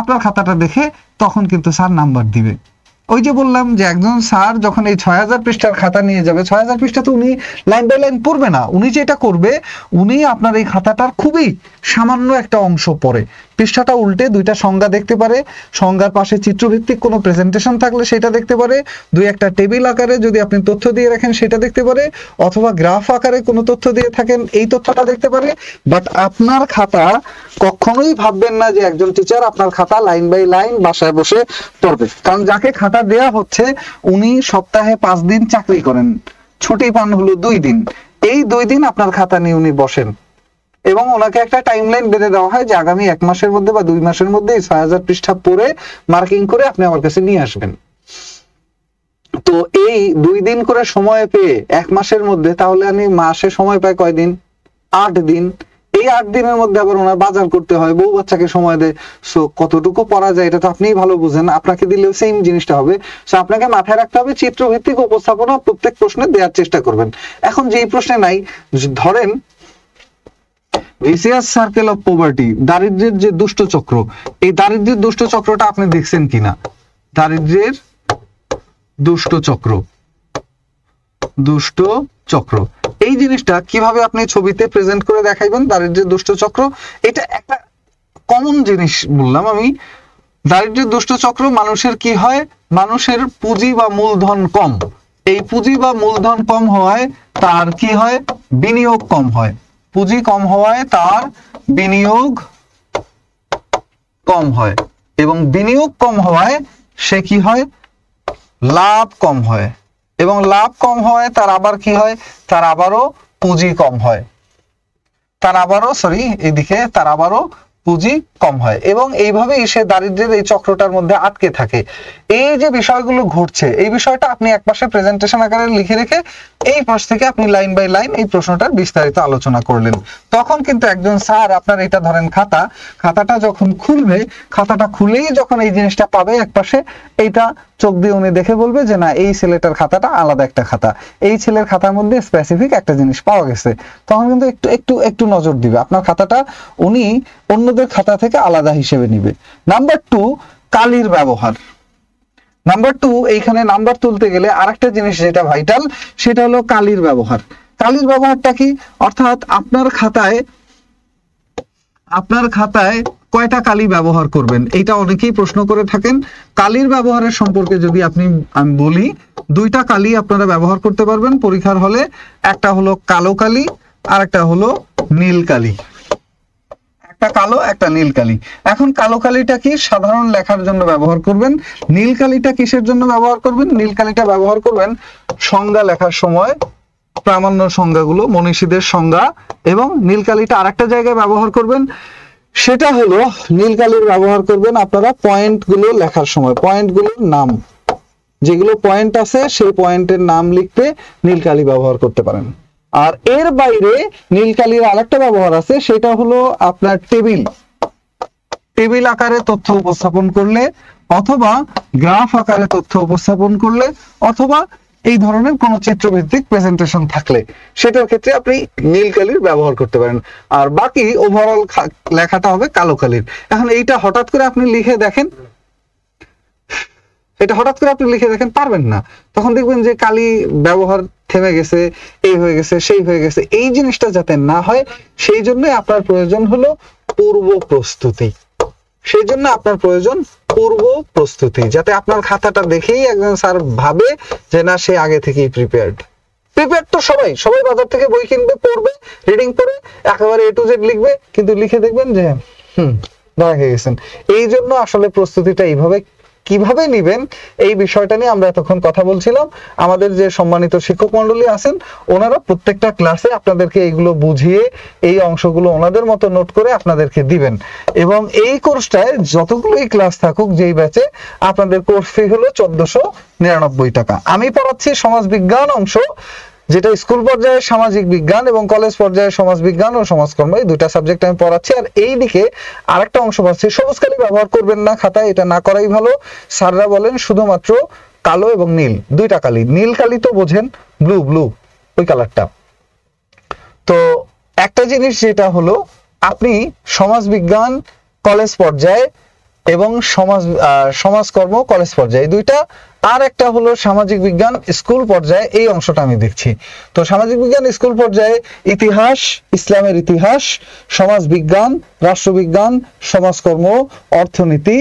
আপনার খাতাটা দেখে তখন কিন্তু স্যার নাম্বার দিবে। ওই যে বললাম যে একজন স্যার যখন এই 6000 পৃষ্ঠার খাতা নিয়ে যাবে, 6000 পৃষ্ঠা তো উনি লাইন বাই লাইন পড়বে না। উনি যেটা করবে, উনি আপনার এই খাতাটার খুবই সামান্য একটা অংশ পড়ে, পৃষ্ঠাটা উল্টে 2টা সংজ্ঞা দেখতে পারে, সংজ্ঞার পাশে চিত্রভিত্তিক কোনো প্রেজেন্টেশন থাকলে সেটা দেখতে পারে, 2-1টা টেবিল আকারে যদি আপনি তথ্য দিয়ে রাখেন সেটা দেখতে পারে, অথবা গ্রাফ আকারে কোনো তথ্য দিয়ে থাকেন এই তথ্যটা দেখতে পারে। বাট আপনার খাতা কখনোই ভাববেন না যে একজন টিচার আপনার খাতা লাইন বাই লাইন বাসায় বসে পড়বে, কারণ যাকে খাতা দেয়া হচ্ছে উনি সপ্তাহে 5 দিন চাকরি করেন, ছুটি পান হলো 2 দিন। এই 2 দিন আপনার খাতা নিয়ে উনি বসেন এবং ওনাকে একটা টাইমলাইন বেঁধে দেওয়া হয় যে আগামী 1 মাসের মধ্যে বা 2 মাসের মধ্যে 6000 পৃষ্ঠা পড়ে মার্কিং করে আপনি আমার কাছে নিয়ে আসবেন। তো এই 2 দিন করে সময় পেয়ে 1 মাসের মধ্যে, তাহলে আমি মাসে সময় পাই কয়দিন? 8 দিন। এই 8 দিনের মধ্যে আবার ওনার বাজার করতে হয়, বউ বাচ্চাকে সময় দেয়, সো কতটুকু পড়া যায় এটা তো আপনিই ভালো বুঝেন, আপনাকে দিলেও সেম জিনিসটা হবে। সো আপনাকে মাথায় রাখতে হবে চিত্রভিত্তিক উপস্থাপনা প্রত্যেক প্রশ্নে দেওয়ার চেষ্টা করবেন। এখন যেই প্রশ্নে নাই, ধরেন ভিসিয়াস সার্কেল অফ পভার্টি, দারিদ্র্যের যে দুষ্ট চক্র, এই দারিদ্র্যের দুষ্ট চক্রটা আপনি দেখছেন কিনা? দারিদ্র্যের দুষ্ট চক্র, দুষ্ট চক্র এই জিনিসটা কিভাবে আপনি ছবিতে প্রেজেন্ট করে দেখাইবেন? দারিদ্র্যের দুষ্ট চক্র এটা একটা কমন জিনিস বললাম আমি। দারিদ্র্যের দুষ্ট চক্র, মানুষের কি হয়? মানুষের পুঁজি বা মূলধন কম, এই পুঁজি বা মূলধন কম হওয়ায় তার কি হয়? বিনিয়োগ কম হয়। পুঁজি কম হওয়ায় তার বিনিয়োগ কম হয়, এবং বিনিয়োগ কম হওয়ায় সে কি হয়? লাভ কম হয়, এবং লাভ কম হয় তার আবার কি হয়? তার আবারও পুঁজি কম হয়, তার আবারও এদিকে তার আবারও পুঁজি কম হয়, এবং এইভাবেই সে দারিদ্র্যের এই চক্রটার মধ্যে আটকে থাকে। এই যে বিষয়গুলো ঘটছে, এই বিষয়টা আপনি একপাশে প্রেজেন্টেশন আকারে লিখে রেখে এই পাশ থেকে আপনি লাইন বাই লাইন এই প্রশ্নটার বিস্তারিত আলোচনা করলেন। তখন কিন্তু একজন স্যার আপনার এটা ধরেন খাতাটা যখন খুলবে, খাতাটা খুলেই যখন এই জিনিসটা পাবে একপাশে, এইটা চোখ দিয়ে উনি দেখে বলবে যে না, এই ছেলেটার খাতাটা আলাদা একটা খাতা, এই ছেলের খাতার মধ্যে স্পেসিফিক একটা জিনিস পাওয়া গেছে। তখন কিন্তু একটু নজর দিবে, আপনার খাতাটা উনি অন্যদের খাতা থেকে আলাদা হিসেবে নিবে। নাম্বার 2, কালির ব্যবহার। নাম্বার 2, এইখানে নাম্বার তুলতে গেলে আরেকটা জিনিস যেটা ভাইটাল, সেটা হলো কালির ব্যবহার। কালির ব্যবহারটা কি? অর্থাৎ আপনার খাতায় কয়টা কালি ব্যবহার করবেন, এইটা অনেকেই প্রশ্ন করে থাকেন। কালির ব্যবহারের সম্পর্কে যদি আমি বলি, 2টা কালি আপনারা ব্যবহার করতে পারবেন পরীক্ষার হলে। একটা হলো কালো কালি আর একটা হলো নীল কালি। একটা কালো একটা নীল কালি। এখন কালো কালিটা কি? সাধারণ লেখার জন্য ব্যবহার করবেন। নীল কালিটা কিসের জন্য ব্যবহার করবেন? নীল কালিটা ব্যবহার করবেন সংজ্ঞা লেখার সময়, প্রামাণ্য সংজ্ঞাগুলো, মনীষীদের সংজ্ঞা। এবং নীল কালিটা আরেকটা জায়গায় ব্যবহার করবেন, সেটা হলো নীল কালির ব্যবহার করবেন আপনারা পয়েন্টগুলো লেখার সময়। পয়েন্টগুলোর নাম, যেগুলো পয়েন্ট আছে সেই পয়েন্টের নাম লিখতে নীল কালি ব্যবহার করতে পারেন। আর এর বাইরে নীল কালির আরেকটা ব্যবহার আছে, সেটা হলো আপনার টেবিল আকারে তথ্য উপস্থাপন করলে, অথবা গ্রাফ আকারে তথ্য উপস্থাপন করলে, অথবা এই ধরনের কোন চিত্রভিত্তিক প্রেজেন্টেশন থাকলে সেটার ক্ষেত্রে আপনি নীল কালির ব্যবহার করতে পারেন। আর বাকি ওভারঅল লেখাটা হবে কালো কালির। এখন এইটা হঠাৎ করে আপনি লিখে দেখেন, পারবেন না, তখন দেখবেন যে কালি ব্যবহার থেমে গেছে, এই হয়ে গেছে, সেই হয়ে গেছে। এই জিনিসটা যাতে না হয় সেই জন্য আপনার প্রয়োজন হলো পূর্ব প্রস্তুতি। সেই জন্য আপনার প্রয়োজন পূর্ব প্রস্তুতি, যাতে আপনার খাতাটা দেখেই একজন স্যার ভাবে যে না, সে আগে থেকেই প্রিপেয়ার্ড। তো সবাই বাজার থেকে বই কিনবে, পড়বে, রিডিং করে একেবারে A to Z লিখবে, কিন্তু লিখে দেখবেন যে ধরা খেয়ে গেছেন। এই জন্য আসলে প্রস্তুতিটা এইভাবে কিভাবে নিবেন, এই বিষয়টা নিয়ে আমরা এতক্ষণ কথা বলছিলাম। আমাদের যে সম্মানিত শিক্ষক মন্ডলী আছেন, ওনারা প্রত্যেকটা ক্লাসে আপনাদেরকে এইগুলো বুঝিয়ে এই অংশগুলো ওনাদের মতো নোট করে আপনাদেরকে দিবেন। এবং এই কোর্সটায় যতগুলোই ক্লাস থাকুক, যেই ব্যাচে, আপনাদের কোর্স ফি হলো 1499 টাকা। আমি পড়াচ্ছি সমাজ বিজ্ঞান অংশ, যেটা স্কুল পর্যায়ে সামাজিক বিজ্ঞান এবং কলেজ পর্যায়ে সমাজ বিজ্ঞান ও সমাজকর্ম, এই 2টা সাবজেক্ট আমি পড়াচ্ছি। আর এই দিকে আরেকটা অংশ পাচ্ছি, সবুজ কালি ব্যবহার করবেন না খাতায়, এটা না করাই ভালো। স্যাররা বলেন শুধুমাত্র কালো এবং নীল, 2টা কালি। নীল কালি তো বোঝেন, ব্লু ওই কালারটা। তো একটা জিনিস যেটা হলো, আপনি সমাজ বিজ্ঞান কলেজ পর্যায়ে এবং সমাজকর্ম কলেজ পর্যায়ে 2টা, আর একটা হলো সামাজিক বিজ্ঞান স্কুল পর্যায়ে, এই অংশটা আমি দেখছি। তো সামাজিক বিজ্ঞান স্কুল পর্যায়ে ইতিহাস, ইসলামের ইতিহাস, সমাজ বিজ্ঞান, রাষ্ট্রবিজ্ঞান, সমাজকর্ম, অর্থনীতি,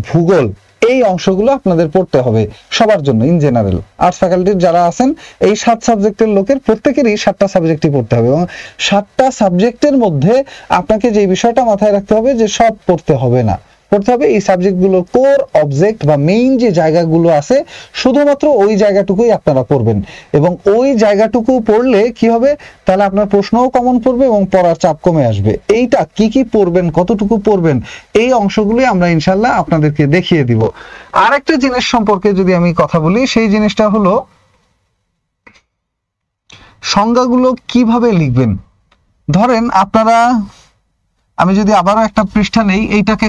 ভূগোল, এই অংশগুলো আপনাদের পড়তে হবে সবার জন্য। ইন জেনারেল আর্টস ফ্যাকাল্টির যারা আছেন, এই 7 সাবজেক্টের লোকের প্রত্যেকেরই 7টা সাবজেক্টই পড়তে হবে। এবং 7টা সাবজেক্টের মধ্যে আপনাকে যে বিষয়টা মাথায় রাখতে হবে যে সব পড়তে হবে না, পড়তে হবে এই সাবজেক্টগুলো কোর অবজেক্ট বা মেইন যে জায়গাগুলো আছে, শুধুমাত্র ওই জায়গাটুকুই আপনারা পড়বেন। এবং ওই জায়গাটুকু পড়লে কি হবে, তাহলে আপনার প্রশ্নও কমন পড়বে এবং পড়ার চাপ কমে আসবে। এইটা কি পড়বেন, কতটুকু পড়বেন, এই অংশগুলি আমরা ইনশাল্লাহ আপনাদেরকে দেখিয়ে দিব। আরেকটা জিনিস সম্পর্কে যদি আমি কথা বলি, সেই জিনিসটা হলো সংজ্ঞাগুলো কিভাবে লিখবেন। ধরেন আপনারা আমি যদি আবারও একটা পৃষ্ঠা নেই, এইটাকে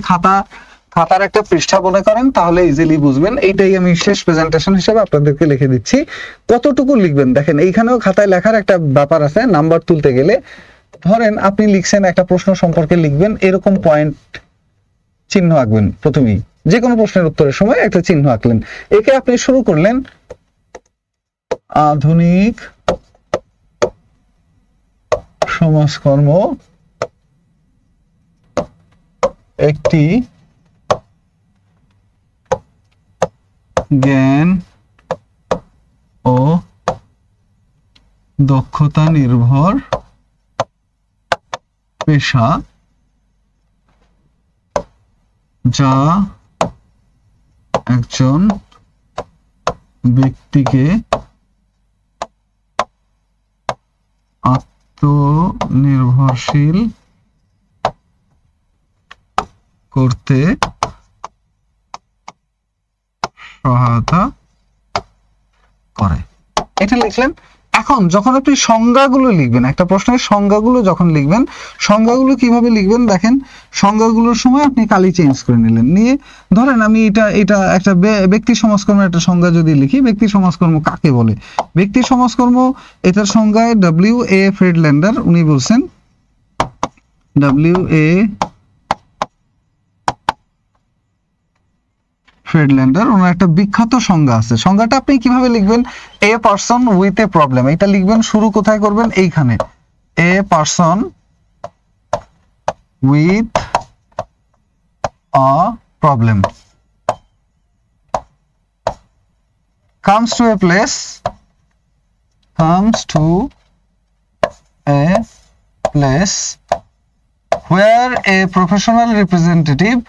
খাতার একটা পৃষ্ঠা মনে করেন, তাহলে ইজিলি বুঝবেন। এইটাই আমি শেষ প্রেজেন্টেশন হিসেবে আপনাদেরকে লিখে দিচ্ছি। কতটুকু লিখবেন দেখেন, এইখানেও খাতায় লেখার একটা ব্যাপার আছে। নাম্বার তুলতে গেলে ধরেন আপনি লিখছেন একটা প্রশ্ন সম্পর্কে লিখবেন, এরকম পয়েন্ট চিহ্ন আঁকবেন প্রথমেই। যে কোনো প্রশ্নের উত্তরের সময় একটা চিহ্ন আঁকলেন, একে আপনি শুরু করলেন আধুনিক সমাজকর্ম একটি জ্ঞান ও দক্ষতা নির্ভর পেশা, যা একজন ব্যক্তিকে আত্মনির্ভরশীল করতে সহায়তা করে। এটা লিখলেন। এখন যখন আপনি সংজ্ঞাগুলো লিখবেন, একটা প্রশ্নের সংজ্ঞাগুলো যখন লিখবেন, সংজ্ঞাগুলো কিভাবে লিখবেন দেখেন। সংজ্ঞাগুলোর সময় আপনি কালি চেঞ্জ করে নিলেন, নিয়ে ধরেন আমি এটা একটা ব্যক্তি সমাজকর্মের একটা সংজ্ঞা যদি লিখি, ব্যক্তি সমাজকর্ম কাকে বলে? ব্যক্তি সমাজকর্ম এটার সংজ্ঞায় W.A. ফ্রেডল্যান্ডার উনি বলছেন, W.A. ফ্রেডল্যান্ডার ওনার একটা বিখ্যাত সংজ্ঞা আছে। সংজ্ঞাটা আপনি কিভাবে লিখবেন? এ পারসন উইথ এ প্রবলেম, এটা লিখবেন শুরু কোথায় করবেন? এইখানে, এ person with a problem comes to a place where a professional representative,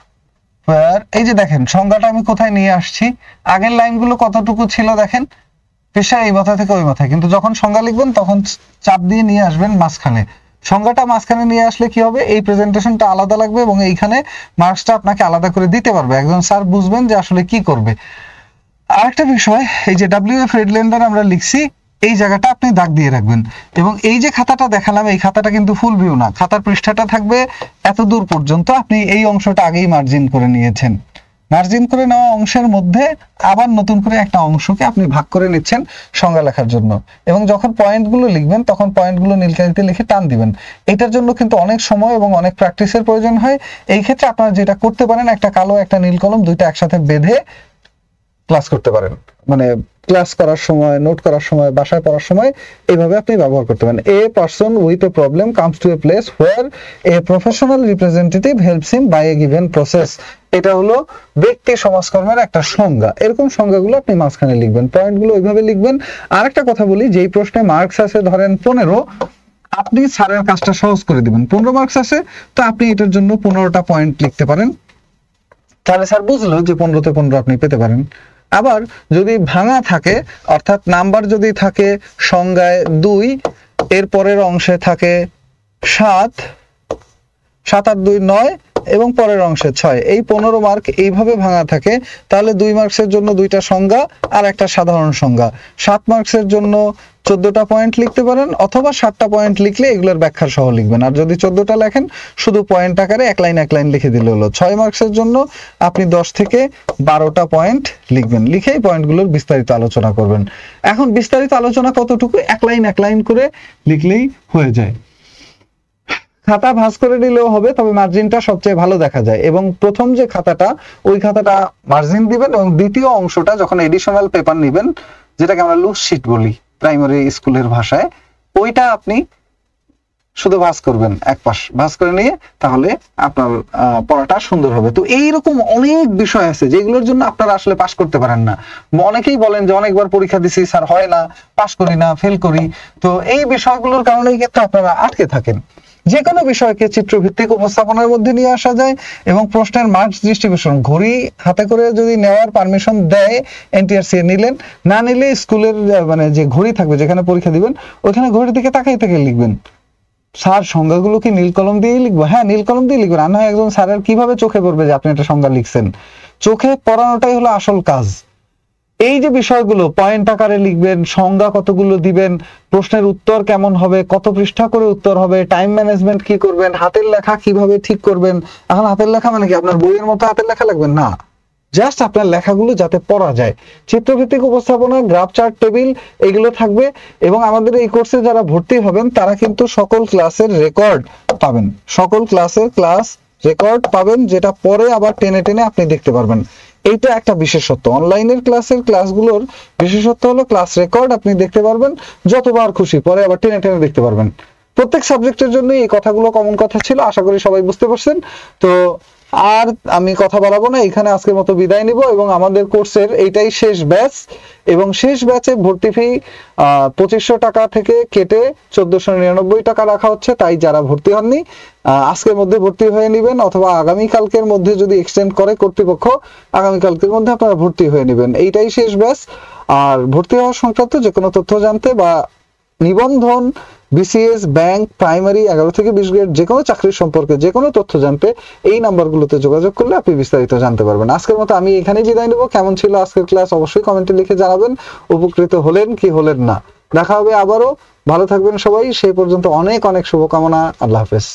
এই যে দেখেন সংজ্ঞাটা আমি কোথায় নিয়ে আসছি, আগের লাইনগুলো কতটুকু ছিল দেখেন, পেশা এই মাথা থেকে ওই মাথায়, কিন্তু যখন সংজ্ঞা লিখবেন তখন চাপ দিয়ে নিয়ে আসবেন মাঝখানে। সংজ্ঞাটা মাঝখানে নিয়ে আসলে কি হবে, এই প্রেজেন্টেশনটা আলাদা লাগবে এবং এইখানে মার্কসটা আপনাকে আলাদা করে দিতে পারবে, একজন স্যার বুঝবেন যে আসলে কি করবে। আরেকটা বিষয়, এই যে W.A. ফ্রেডল্যান্ডার আমরা লিখছি, এই জায়গাটা আপনি দাগ দিয়ে রাখবেন। এবং এই যে খাতাটা দেখালাম, এই খাতাটা কিন্তু ফুল ভিউ না, খাতার পৃষ্ঠাটা থাকবে এত দূর পর্যন্ত। আপনি এই অংশটা আগেই মার্জিন করে নিয়েছেন, মার্জিন করে নেওয়া অংশের মধ্যে আবার নতুন করে একটা অংশকে আপনি ভাগ করে নিচ্ছেন সংজ্ঞা লেখার জন্য। এবং যখন পয়েন্টগুলো লিখবেন তখন পয়েন্টগুলো নীলকালিতে লিখে টান দিবেন। এটার জন্য কিন্তু অনেক সময় এবং অনেক প্র্যাকটিসের প্রয়োজন হয়। এই ক্ষেত্রে আপনারা যেটা করতে পারেন, একটা কালো একটা নীল কলম দুইটা একসাথে বেঁধে ক্লাস করতে পারেন, মানে ক্লাস করার সময়, নোট করার সময়, বাসায় পড়ার সময় এইভাবে আপনি ব্যবহার করতে পারেন। A person with a problem comes to a place where a professional representative helps him by a given process. এটা হলো ব্যক্তি সমাজকর্মের একটা সংজ্ঞা। এরকম সংজ্ঞাগুলো আপনি মাঝখানে লিখবেন, পয়েন্টগুলো ওইভাবে লিখবেন। আরেকটা কথা বলি, যেই প্রশ্নে মার্কস আছে ধরেন 15, আপনি স্যারের কাজটা সহজ করে দিবেন। 15 মার্কস আছে, তো আপনি এটার জন্য 15টা পয়েন্ট লিখতে পারেন, তাহলে স্যার বুঝলো যে 15তে 15 আপনি পেতে পারেন। আবার যদি ভাঙা থাকে, অর্থাৎ নাম্বার যদি থাকে সংজ্ঞায় 2, এর পরের অংশে থাকে 7, 7 আর 2 9 এবং পরের অংশে 6, এই 15 মার্ক এইভাবে ভাঙা থাকে, তাহলে 2 মার্কসের জন্য 2টা সংজ্ঞা আর একটা সাধারণ সংজ্ঞা। 7 মার্কসের জন্য 14টা পয়েন্ট লিখতে পারেন, অথবা 7টা পয়েন্ট লিখলে এগুলোর ব্যাখ্যা সহ লিখবেন। আর যদি 14টা লেখেন, শুধু পয়েন্ট আকারে এক লাইন লিখে দিলে হলো। 6 মার্কসের জন্য আপনি 10 থেকে 12টা পয়েন্ট লিখবেন, লিখেই পয়েন্টগুলোর বিস্তারিত আলোচনা করবেন। এখন বিস্তারিত আলোচনা কতটুকু, এক লাইন করে লিখলেই হয়ে যায়। খাতা ভাঁজ করে নিলেও হবে, তবে মার্জিনটা সবচেয়ে ভালো দেখা যায়। এবং প্রথম যে খাতাটা, ওই খাতাটা মার্জিন দিবেন, এবং দ্বিতীয় অংশটা যখন এডিশনাল পেপার নেবেন, যেটাকে আমরা লুজ শিট বলি প্রাইমারি স্কুলের ভাষায়, ওইটা আপনি শুধু ভাঁজ করবেন, এক পাশ ভাঁজ করে নিয়ে, তাহলে আপনার পড়াটা সুন্দর হবে। তো এইরকম অনেক বিষয় আছে যেগুলোর জন্য আপনারা আসলে পাস করতে পারেন না। অনেকেই বলেন যে অনেকবার পরীক্ষা দিছি স্যার, হয় না, পাস করি না, ফেল করি। তো এই বিষয়গুলোর কারণেই কিন্তু আপনারা আটকে থাকেন। যে কোনো বিষয়কে চিত্রভিত্তিক উপস্থাপনার মধ্যে নিয়ে আসা যায়, এবং প্রশ্নের মার্কস ডিস্ট্রিবিউশন ঘড়ি হাতে করে যদি নেওয়ার পারমিশন দেয় এনটিআরসি, নিলেন, না নিলে স্কুলের মানে যে ঘড়ি থাকবে যেখানে পরীক্ষা দিবেন, ওইখানে ঘড়ির দিকে তাকাই থেকে লিখবেন। স্যার সংজ্ঞাগুলো কি নীল কলম দিয়েই লিখবো? হ্যাঁ, নীল কলম দিয়ে লিখবেন। আর নয় একজন স্যারের কিভাবে চোখে পড়বে যে আপনি একটা সংজ্ঞা লিখছেন? চোখে পড়ানোটাই হলো আসল কাজ। এই যে বিষয়গুলো পয়েন্ট আকারে লিখবেন, সংজ্ঞা কতগুলো দিবেন, প্রশ্নের উত্তর কেমন হবে, কত পৃষ্ঠা করে উত্তর হবে, টাইম ম্যানেজমেন্ট কি করবেন, হাতের লেখা কিভাবে ঠিক করবেন। এখন হাতের লেখা মানে কি আপনার বইয়ের মতো হাতের লেখা লাগবে না, জাস্ট আপনার লেখাগুলো যাতে পড়া যায়। চিত্রভিত্তিক উপস্থাপনা, গ্রাফ, চার্ট, টেবিল এগুলো থাকবে। এবং আমাদের এই কোর্সে যারা ভর্তি হবেন তারা কিন্তু সকল ক্লাসের রেকর্ড পাবেন, সকল ক্লাসের ক্লাস রেকর্ড পাবেন, যেটা পরে আবার টেনে টেনে আপনি দেখতে পারবেন। এইটা একটা বিশেষত্ব, অনলাইনের ক্লাসের ক্লাসগুলোর বিশেষত্ব হলো ক্লাস রেকর্ড আপনি দেখতে পারবেন যতবার খুশি, পরে আবার টেনে টেনে দেখতে পারবেন। প্রত্যেক সাবজেক্টের জন্য এই কথাগুলো কমন কথা ছিল, আশা করি সবাই বুঝতে পারছেন। তো আর আমি কথা বাড়াবো না, এখানে আজকের মতো বিদায় নিব। এবং আমাদের কোর্সের এইটাই শেষ ব্যাচ, এবং শেষ ব্যাচে ভর্তি ফি 2500 টাকা থেকে কেটে 1499 টাকা রাখা হচ্ছে। তাই যারা ভর্তি হননি আজকের মধ্যে ভর্তি হয়ে নেবেন, অথবা আগামী কালকের মধ্যে যদি এক্সটেন্ড করে কর্তৃপক্ষ, আগামী কালকের মধ্যে আপনারা ভর্তি হয়ে নেবেন। এইটাই শেষ ব্যাচ। আর ভর্তি হওয়ার সংক্রান্ত যে কোনো তথ্য জানতে বা নিবন্ধন, বিসিএস, ব্যাংক, প্রাইমারি 11 থেকে 20 গ্রেড যে কোনো চাকরির সম্পর্কে যে কোনো তথ্য জানতে এই নাম্বারগুলোতে যোগাযোগ করলে আপনি বিস্তারিত জানতে পারবেন। আজকের মতো আমি এখানেই বিদায় নেব। কেমন ছিল আজকের ক্লাস অবশ্যই কমেন্টে লিখে জানাবেন, উপকৃত হলেন কি হলেন না। দেখা হবে আবারও, ভালো থাকবেন সবাই, সেই পর্যন্ত অনেক অনেক শুভকামনা। আল্লাহ হাফেজ।